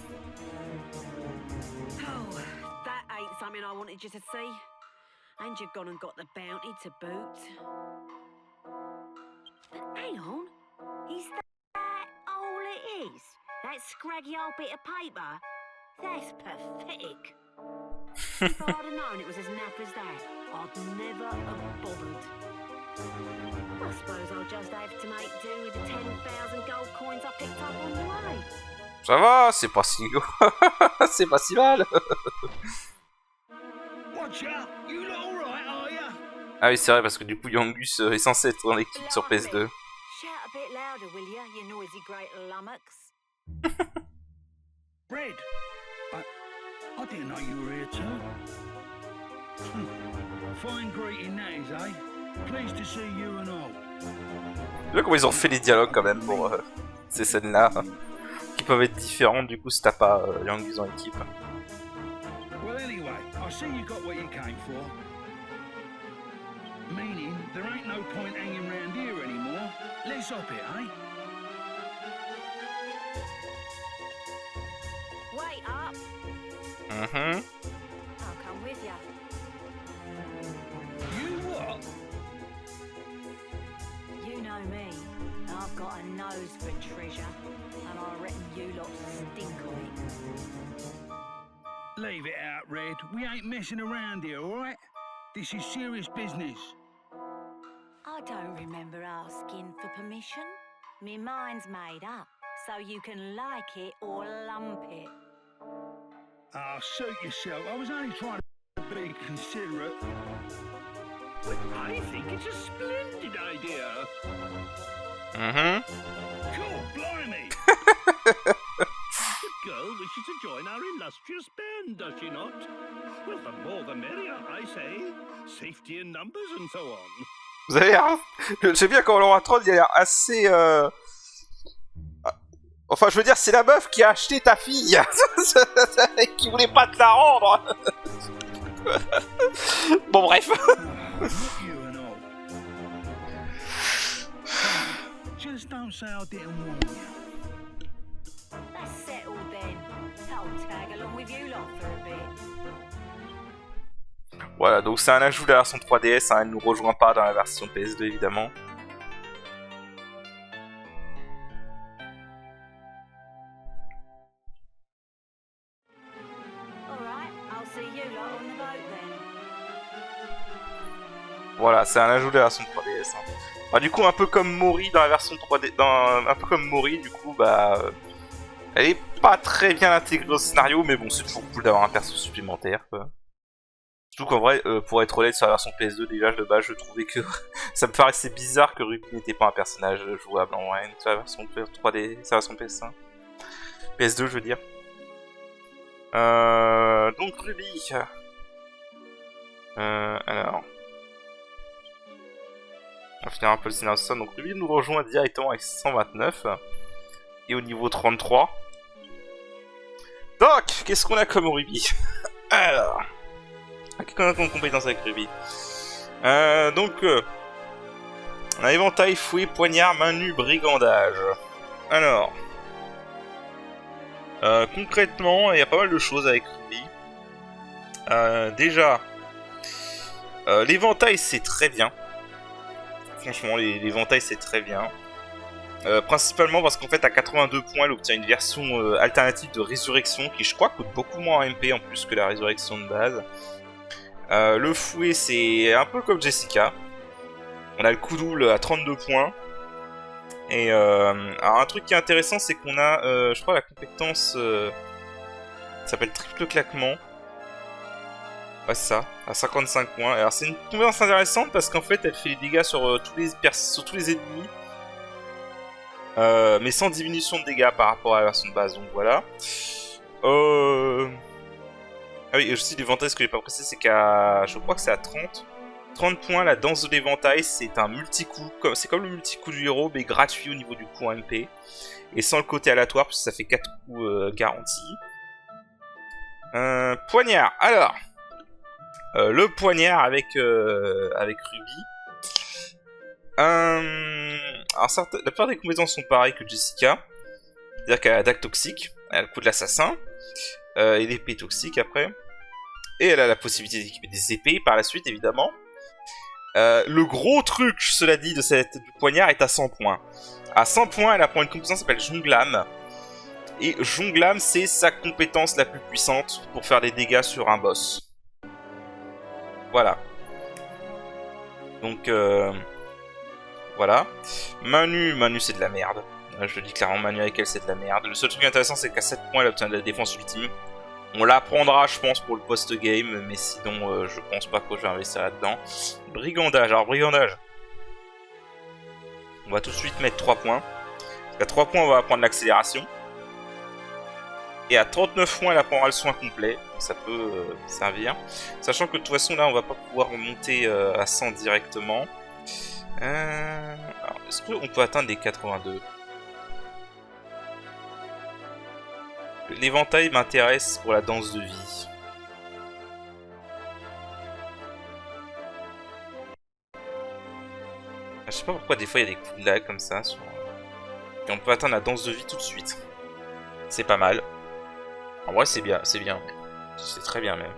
Oh, that ain't something I wanted you to see. And you've gone and got the bounty to boot. But hang on, is that all it is? That scraggy old bit of paper? That's pathetic. If I'd have known it was as naff as that, I'd never have bothered. I suppose I'll just have to make do with the 10,000 gold coins I picked up on the way. Ça va, c'est pas si... c'est pas si mal. Watcha, you lot all right, are ya? Ah oui, c'est vrai, parce que du coup, Yangus est censé être dans l'équipe sur PS2. Shout a bit louder, will ya, you noisy great lummox? Red, I didn't know you were here too. Fine greeting that is, eh? Pleased to see you and all. Tu vois comment ils ont fait les dialogues quand même pour ces scènes-là, qui peuvent être différentes du coup si t'as pas Yangus en équipe. Well, anyway, I see you got what you came for. Meaning, there ain't no point hanging round here anymore. Let's hop it, eh? Wait up! Mhm. I'll come with ya. You what? You know me. I've got a nose for treasure, and I reckon you lot stink of it. Leave it out, Red. We ain't messing around here, alright? This is serious business. I don't remember asking for permission. Me mind's made up, so you can like it or lump it. Ah, suit yourself. I was only trying to be considerate. But I think it's a splendid idea. Mhm. Cool, blimey. The girl wishes to join our illustrious band, does she not? Well, the more the merrier, I say. Safety in numbers and so on. Vous avez l'air... Je sais bien quand Laura Trott, il a l'air assez... Enfin, je veux dire, c'est la meuf qui a acheté ta fille qui voulait pas te la rendre. Bon, bref. Not you and all. Just don't say I didn't warn you. That's settled then. I'll tag along with you lot for a bit. Voilà, donc c'est un ajout de la version 3DS, hein, elle ne nous rejoint pas dans la version PS2 évidemment. Alright, I'll see you lot on the boat then. Voilà, c'est un ajout de la version 3DS. Hein. Bah, du coup, un peu comme Mori dans la version 3D, un peu comme Mori, du coup, bah, elle est pas très bien intégrée au scénario, mais bon, c'est toujours cool d'avoir un perso supplémentaire, quoi. Surtout qu'en vrai, pour être honnête, sur la version PS2, déjà de base, je trouvais que ça me paraissait bizarre que Ruby n'était pas un personnage jouable en vrai, sur la version 3D, sur la version PS1. PS2, je veux dire. Donc Ruby. Alors. On va finir un peu le scénario de ça. Donc Ruby nous rejoint directement avec 129. Et au niveau 33. Donc, qu'est-ce qu'on a comme Ruby? Alors. Qu'est-ce qu'on a comme compétence avec Ruby? On a éventail, fouet, poignard, main nue, brigandage. Alors. Concrètement, il y a pas mal de choses avec Ruby. Déjà, l'éventail c'est très bien. Franchement, l'éventail c'est très bien. Principalement parce qu'en fait à 82 points elle obtient une version alternative de résurrection qui je crois coûte beaucoup moins en MP en plus que la résurrection de base. Le fouet c'est un peu comme Jessica. On a le coup double à 32 points. Et alors un truc qui est intéressant c'est qu'on a je crois la compétence ça s'appelle triple claquement. Ouais c'est ça, à 55 points. Alors c'est une compétence intéressante parce qu'en fait elle fait les dégâts sur tous les ennemis. Mais sans diminution de dégâts par rapport à la version de base, donc voilà. Ah oui, aussi l'éventail, ce que j'ai pas précisé, c'est qu'à... Je crois que c'est à 30 points, la danse de l'éventail, c'est un multi-coup. C'est comme le multi-coup du héros, mais gratuit au niveau du coup en MP. Et sans le côté aléatoire, parce que ça fait 4 coups garantis. Poignard, alors... le poignard avec Ruby. Alors la plupart des compétences sont pareilles que Jessica. C'est-à-dire qu'elle a l'attaque toxique, elle a le coup de l'assassin, et l'épée toxique après. Et elle a la possibilité d'équiper des épées par la suite évidemment. Le gros truc, cela dit, du poignard est à 100 points. À 100 points, elle apprend une compétence qui s'appelle Jonglame. Et Jonglame, c'est sa compétence la plus puissante pour faire des dégâts sur un boss. Voilà. Donc... Voilà. Manu c'est de la merde. Je le dis clairement, Manu avec elle c'est de la merde. Le seul truc intéressant c'est qu'à 7 points elle obtient de la défense ultime. On l'apprendra je pense pour le post-game, mais sinon je pense pas que je vais investir là-dedans. Brigandage, alors brigandage. On va tout de suite mettre 3 points. Parce qu'à 3 points on va apprendre l'accélération. Et à 39 points elle apprendra le soin complet. Donc ça peut servir. Sachant que de toute façon là on va pas pouvoir monter à 100 directement. Alors, est-ce qu'on peut atteindre les 82? L'éventail m'intéresse pour la danse de vie. Je sais pas pourquoi des fois il y a des coups de lag comme ça. Et on peut atteindre la danse de vie tout de suite. C'est pas mal. En vrai c'est bien, c'est bien. C'est très bien même.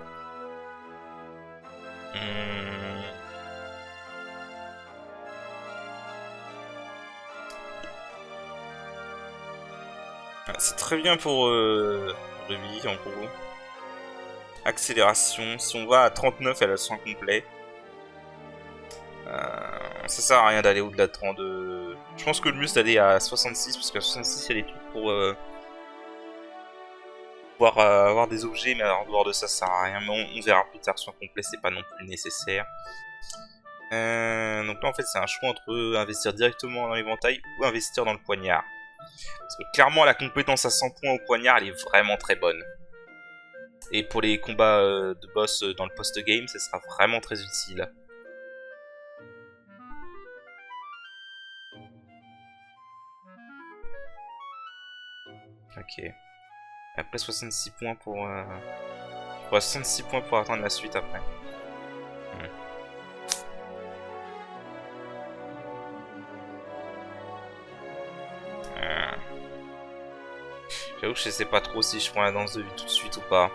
C'est très bien pour Ruby en gros. Accélération, si on va à 39 elle a le soin complet. Ça sert à rien d'aller au-delà de 32. Je pense que le mieux c'est d'aller à 66 parce qu'à 66 il y a des trucs pour pouvoir avoir des objets, mais en dehors de ça ça sert à rien. Mais on verra plus tard, soin complet c'est pas non plus nécessaire. Donc là en fait c'est un choix entre investir directement dans l'éventail ou investir dans le poignard. Parce que clairement la compétence à 100 points au poignard elle est vraiment très bonne. Et pour les combats de boss dans le post-game ça sera vraiment très utile. Ok. Après 66 points pour... 66 points pour attendre la suite après. J'avoue que je sais pas trop si je prends la danse de vie tout de suite ou pas.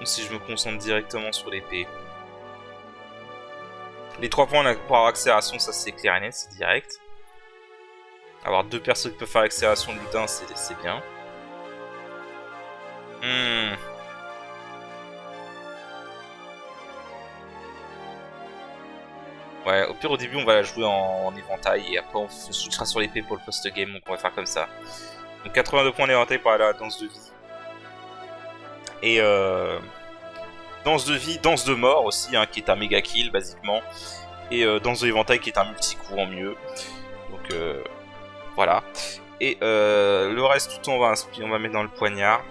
Ou si je me concentre directement sur l'épée. Les 3 points pour avoir accélération, ça c'est clair et net, c'est direct. Avoir 2 persos qui peuvent faire l'accélération de lutin, c'est bien. Ouais, au pire au début on va la jouer en éventail et après on switchera sur l'épée pour le post-game, donc on va faire comme ça. Donc 82 points d'éventail pour aller à la danse de vie. Et danse de vie, danse de mort aussi, hein, qui est un méga kill basiquement. Et danse de l'éventail qui est un multi-coup en mieux. Donc voilà. Et le reste tout on va mettre dans le poignard.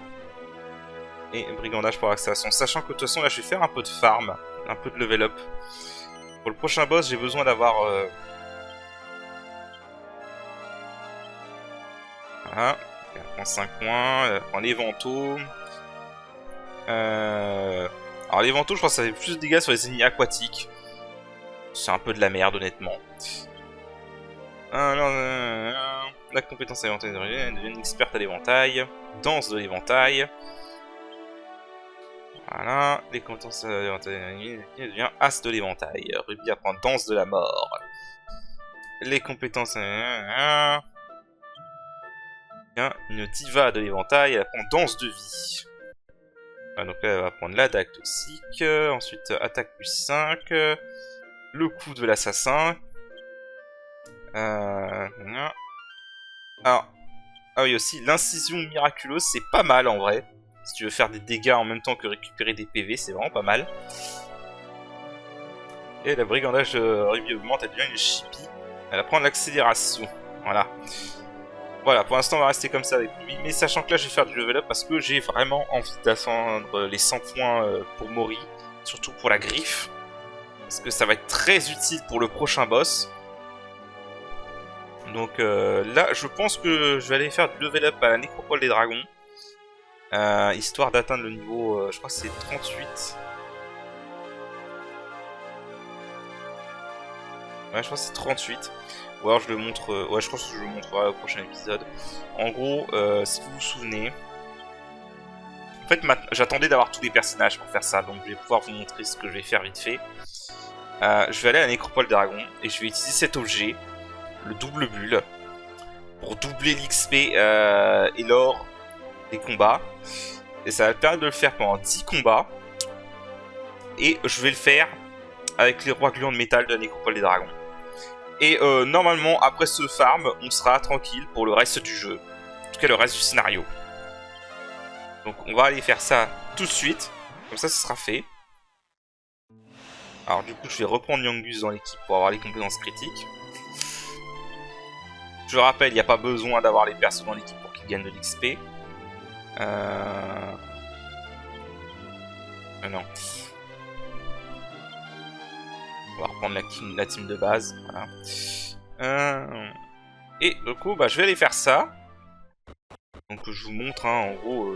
Et brigandage pour l'accélération. Sachant que de toute façon là je vais faire un peu de farm, un peu de level up. Pour le prochain boss, j'ai besoin d'avoir... Voilà. Elle prend 5 points. Elle prend les vantaux. Alors les vantaux, je crois que ça fait plus de dégâts sur les ennemis aquatiques. C'est un peu de la merde, honnêtement. La compétence à l'éventail devient une experte à l'éventail. Danse de l'éventail. Voilà, les compétences devient As de l'éventail. Ruby apprend Danse de la mort. Les compétences... Une diva de l'éventail, elle apprend Danse de vie. Ah, donc là, elle va prendre la dague toxique. Ensuite, attaque plus 5. Le coup de l'assassin. Alors... Ah oui, aussi, l'incision miraculeuse, c'est pas mal en vrai. Si tu veux faire des dégâts en même temps que récupérer des PV, c'est vraiment pas mal. Et la brigandage Ruby augmente, elle devient une chippie. Elle va prendre l'accélération. Voilà. Voilà, pour l'instant on va rester comme ça avec Ruby. Mais sachant que là je vais faire du level up parce que j'ai vraiment envie d'atteindre les 100 points pour Mori. Surtout pour la griffe. Parce que ça va être très utile pour le prochain boss. Donc là je pense que je vais aller faire du level up à la nécropole des dragons. Histoire d'atteindre le niveau, je crois que c'est 38. Ouais, je crois que c'est 38. Ou alors je le montre... ouais, je pense que je le montrerai au prochain épisode. En gros, si vous vous souvenez... En fait, j'attendais d'avoir tous les personnages pour faire ça. Donc je vais pouvoir vous montrer ce que je vais faire vite fait. Je vais aller à la nécropole des dragons. Et je vais utiliser cet objet. Le double bulle. Pour doubler l'XP et l'or des combats. Et ça va me permettre de le faire pendant 10 combats. Et je vais le faire avec les rois gluants de métal de la nécropole des dragons. Et normalement, après ce farm, on sera tranquille pour le reste du jeu. En tout cas, le reste du scénario. Donc on va aller faire ça tout de suite. Comme ça, ce sera fait. Alors du coup, je vais reprendre Yangus dans l'équipe pour avoir les compétences critiques. Je rappelle, il n'y a pas besoin d'avoir les persos dans l'équipe pour qu'ils gagnent de l'XP. Non. On va reprendre la team de base. Voilà. Et du coup, bah, je vais aller faire ça. Donc je vous montre, hein, en gros...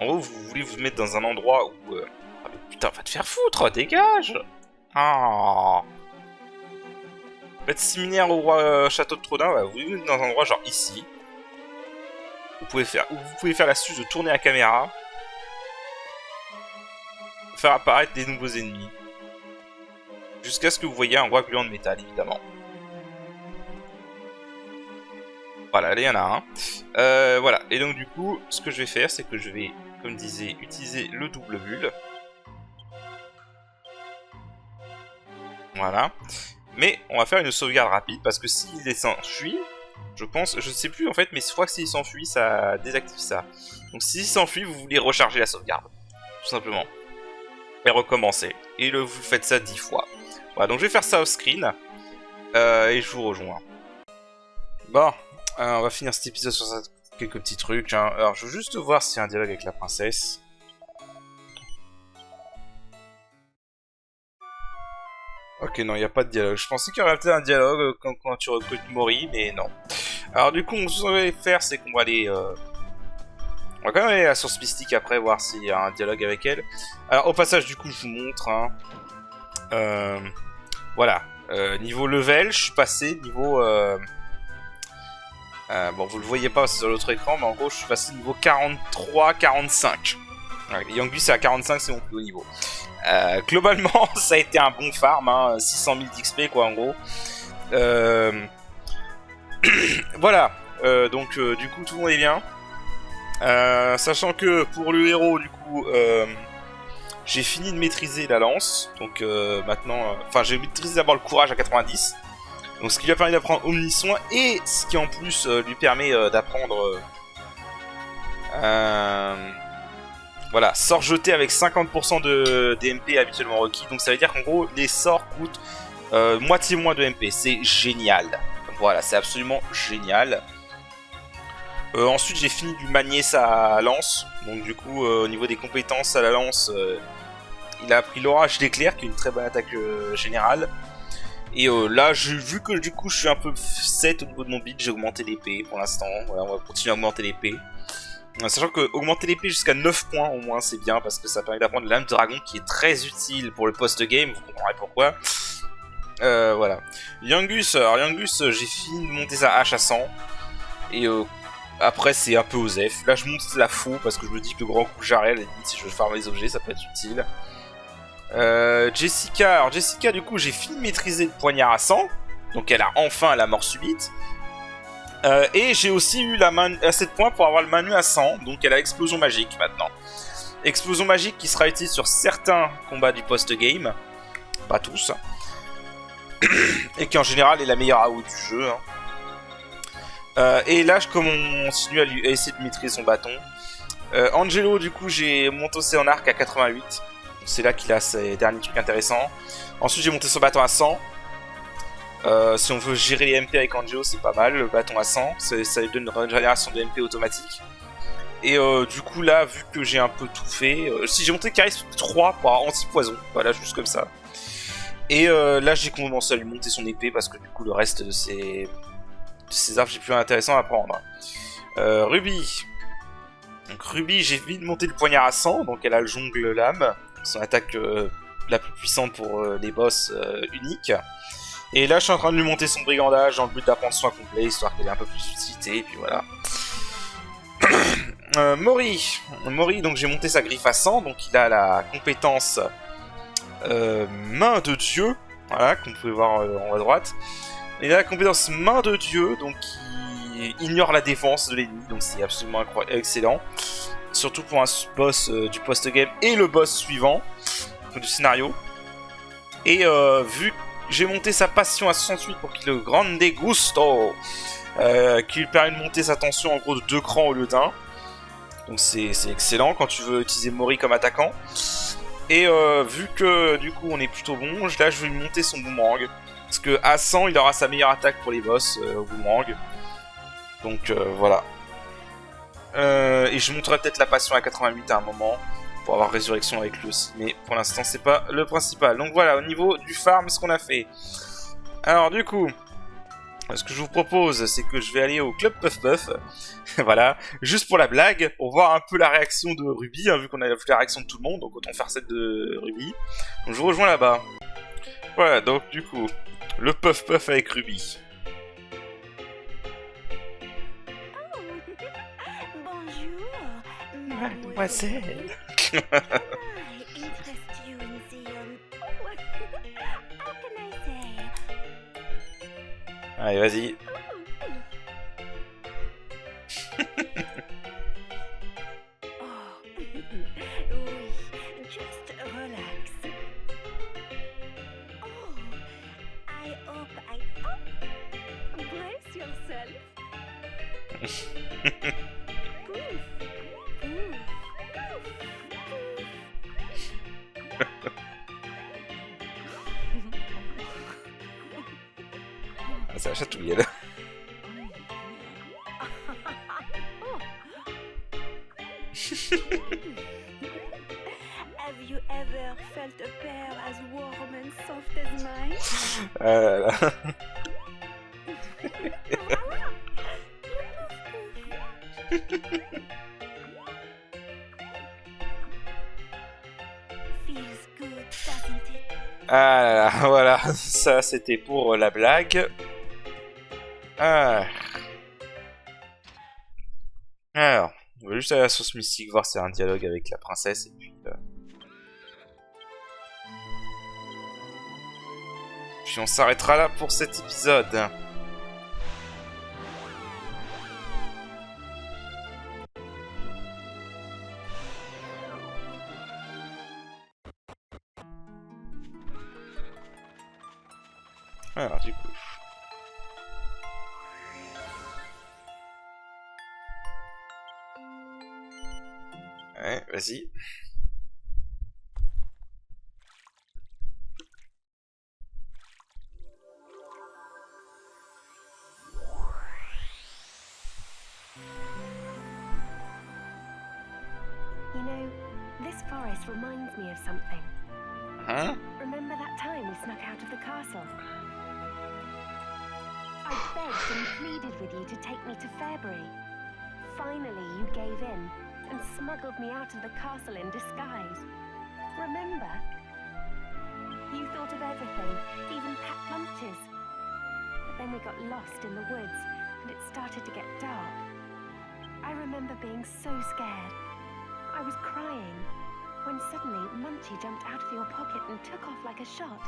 En gros, vous voulez vous mettre dans un endroit où... Ah, mais putain, va te faire foutre, dégage. Ah. Faites similaire au roi château de Tronin, bah, vous vous mettez dans un endroit genre ici. Vous pouvez faire l'astuce de tourner la caméra. Faire apparaître des nouveaux ennemis. Jusqu'à ce que vous voyez un roi gluant de métal, évidemment. Voilà, là il y en a un. Voilà, et donc du coup, ce que je vais faire, c'est que je vais, comme je disais, utiliser le double bulle. Voilà. Mais on va faire une sauvegarde rapide, parce que s'il s'enfuit, je pense, je ne sais plus en fait, mais je crois que s'il s'enfuit, ça désactive ça. Donc s'il s'enfuit, vous voulez recharger la sauvegarde. Tout simplement. Et recommencer. Et vous faites ça 10 fois. Voilà, donc je vais faire ça off screen. Et je vous rejoins. Bon, on va finir cet épisode sur quelques petits trucs. Hein. Alors, je veux juste voir s'il y a un dialogue avec la princesse. Ok, non, il n'y a pas de dialogue. Je pensais qu'il y aurait peut-être un dialogue quand tu recrutes Mori, mais non. Alors, du coup, ce qu'on va faire, c'est qu'on va aller... On va quand même aller à la source mystique après, voir s'il y a un dialogue avec elle. Alors, au passage, du coup, je vous montre. Hein. Voilà. Niveau level, je suis passé niveau... bon, vous le voyez pas, c'est sur l'autre écran, mais en gros, je suis passé niveau 43-45. Yangus est à 45, c'est mon plus haut niveau. Globalement, ça a été un bon farm, hein, 600 000 d'XP, quoi, en gros. Voilà. Donc, du coup, tout le monde est bien. Sachant que pour le héros, du coup, j'ai fini de maîtriser la lance. Donc maintenant, enfin, j'ai maîtrisé d'abord le courage à 90. Donc ce qui lui a permis d'apprendre Omni-Soin et ce qui en plus lui permet d'apprendre, voilà, sort jeté avec 50% de MP habituellement requis. Donc ça veut dire qu'en gros, les sorts coûtent moitié moins de MP. C'est génial. Voilà, c'est absolument génial. Ensuite, j'ai fini de lui manier sa lance. Donc du coup, au niveau des compétences à la lance, il a appris l'orage d'éclair, qui est une très bonne attaque générale. Et là, vu que du coup, je suis un peu 7 au niveau de mon build, j'ai augmenté l'épée pour l'instant. Voilà, on va continuer à augmenter l'épée. Sachant que augmenter l'épée jusqu'à 9 points au moins, c'est bien, parce que ça permet d'apprendre l'âme de dragon, qui est très utile pour le post-game, vous comprendrez pourquoi. Voilà. Yangus, alors Yangus, j'ai fini de monter sa hache à 100. Et Après, c'est un peu osef. Là, je monte la faux parce que je me dis que le grand coup j'arrête. À la limite, si je veux farmer les objets, ça peut être utile. Jessica. Alors, Jessica, du coup, j'ai fini de maîtriser le poignard à sang. Donc, elle a enfin la mort subite. Et j'ai aussi eu assez de points pour avoir le manu à 100. Donc, elle a explosion magique maintenant. Explosion magique qui sera utile sur certains combats du post-game. Pas tous. Et qui, en général, est la meilleure AO du jeu. Hein. Et là, je continue à essayer de maîtriser son bâton. Angelo, du coup, j'ai monté en arc à 88. C'est là qu'il a ses derniers trucs intéressants. Ensuite, j'ai monté son bâton à 100. Si on veut gérer les MP avec Angelo, c'est pas mal. Le bâton à 100, ça lui donne une régénération de MP automatique. Et du coup, là, vu que j'ai un peu tout fait... si j'ai monté charisme 3 pour avoir anti-poison. Voilà, juste comme ça. Et là, j'ai commencé à lui monter son épée parce que du coup, le reste de ses armes, j'ai plus intéressant à prendre. Ruby. Donc Ruby, j'ai vite monté le poignard à 100, donc elle a le jongle lame, son attaque la plus puissante pour les boss uniques. Et là, je suis en train de lui monter son brigandage dans le but d'apprendre soin complet, histoire qu'elle ait un peu plus d'utilité, et puis voilà. Mori, donc j'ai monté sa griffe à 100, donc il a la compétence main de dieu, voilà, qu'on pouvait voir en haut à droite. Il a la compétence main de dieu, donc qui ignore la défense de l'ennemi, donc c'est absolument excellent. Surtout pour un boss du post-game et le boss suivant du scénario. Et vu que j'ai monté sa passion à 68 pour qu'il ait le grande gusto, qui lui permet de monter sa tension en gros de 2 crans au lieu d'1. Donc c'est excellent quand tu veux utiliser Mori comme attaquant. Et vu que du coup on est plutôt bon, là je vais lui monter son boomerang. Parce que à 100 il aura sa meilleure attaque pour les boss au boomerang. Donc voilà. Et je monterai peut-être la passion à 88 à un moment. Pour avoir résurrection avec lui aussi. Mais pour l'instant c'est pas le principal. Donc voilà, au niveau du farm, ce qu'on a fait. Alors du coup, ce que je vous propose, c'est que je vais aller au Club Puff Puff. Voilà, juste pour la blague, pour voir un peu la réaction de Ruby, hein, vu qu'on a vu la réaction de tout le monde, donc autant faire celle de Ruby. Donc je vous rejoins là-bas. Voilà, donc du coup, le Puff Puff avec Ruby. Bonjour, Mademoiselle. I interest you in the how can I say? Allez, vas-y. Oh, oui, just relax. Oh, I hope brace yourself. Poof, poof. Ah, ça a chatouillé là. Have you ever felt a pair as warm and soft as mine? Là. Feels good, doesn't it? Ah là là, voilà, ça c'était pour la blague. Ah. Alors, on va juste aller à la source mystique, voir s'il y a un dialogue avec la princesse, et puis... Puis on s'arrêtera là pour cet épisode. Alors, du coup... Ouais, vas-y. You know, this forest reminds me of something. Hein? Remember that time we snuck out of the castle? I begged and pleaded with you to take me to Fairbury. Finally, you gave in and smuggled me out of the castle in disguise. Remember? You thought of everything, even packed lunches. But then we got lost in the woods, and it started to get dark. I remember being so scared. I was crying when suddenly Munchie jumped out of your pocket and took off like a shot.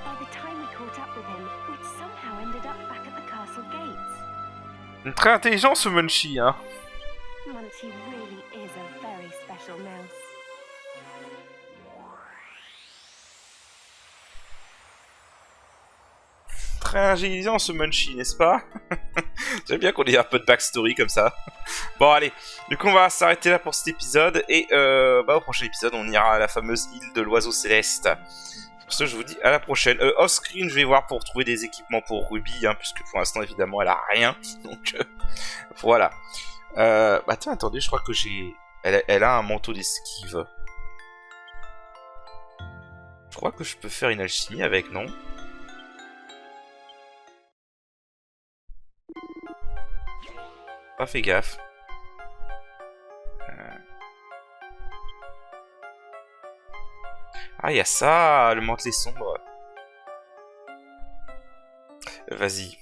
By the time we caught up with him, we'd somehow ended up back at the castle gates. Très intelligent ce Munchie, hein. Munchie really is a very special mouse. Très intelligent ce Munchie, n'est-ce pas? J'aime bien qu'on ait un peu de backstory comme ça. Bon allez, du coup on va s'arrêter là pour cet épisode et au prochain épisode on ira à la fameuse île de l'oiseau céleste. Pour ce je vous dis à la prochaine. Off-screen je vais voir pour trouver des équipements pour Ruby, hein, puisque pour l'instant évidemment elle a rien. Donc voilà. Tiens attendez, je crois que j'ai... Elle a un manteau d'esquive. Je crois que je peux faire une alchimie avec, non? Pas fait gaffe. Ah, il y a ça, le mantelet sombre. Vas-y.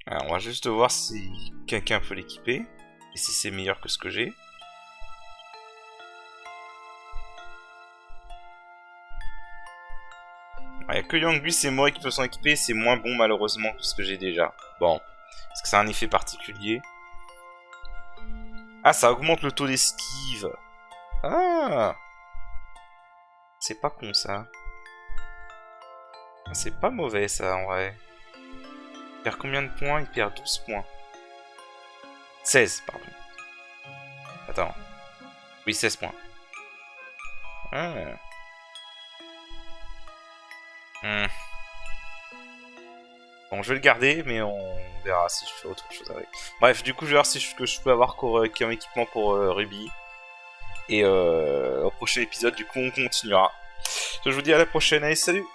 Alors, on va juste voir si quelqu'un peut l'équiper. Et si c'est meilleur que ce que j'ai. Il n'y a que Youngbeast et moi qui peuvent s'en équiper. C'est moins bon malheureusement que ce que j'ai déjà. Bon. Est-ce que ça a un effet particulier? Ah, ça augmente le taux d'esquive. Ah! C'est pas con ça. C'est pas mauvais ça en vrai. Il perd combien de points? Il perd 12 points. 16, pardon. Attends. Oui, 16 points. Ah. Bon, je vais le garder, mais on verra si je fais autre chose avec. Bref, du coup, je vais voir si je peux avoir comme équipement pour Ruby. Et au prochain épisode, du coup, on continuera. Je vous dis à la prochaine. Allez, salut!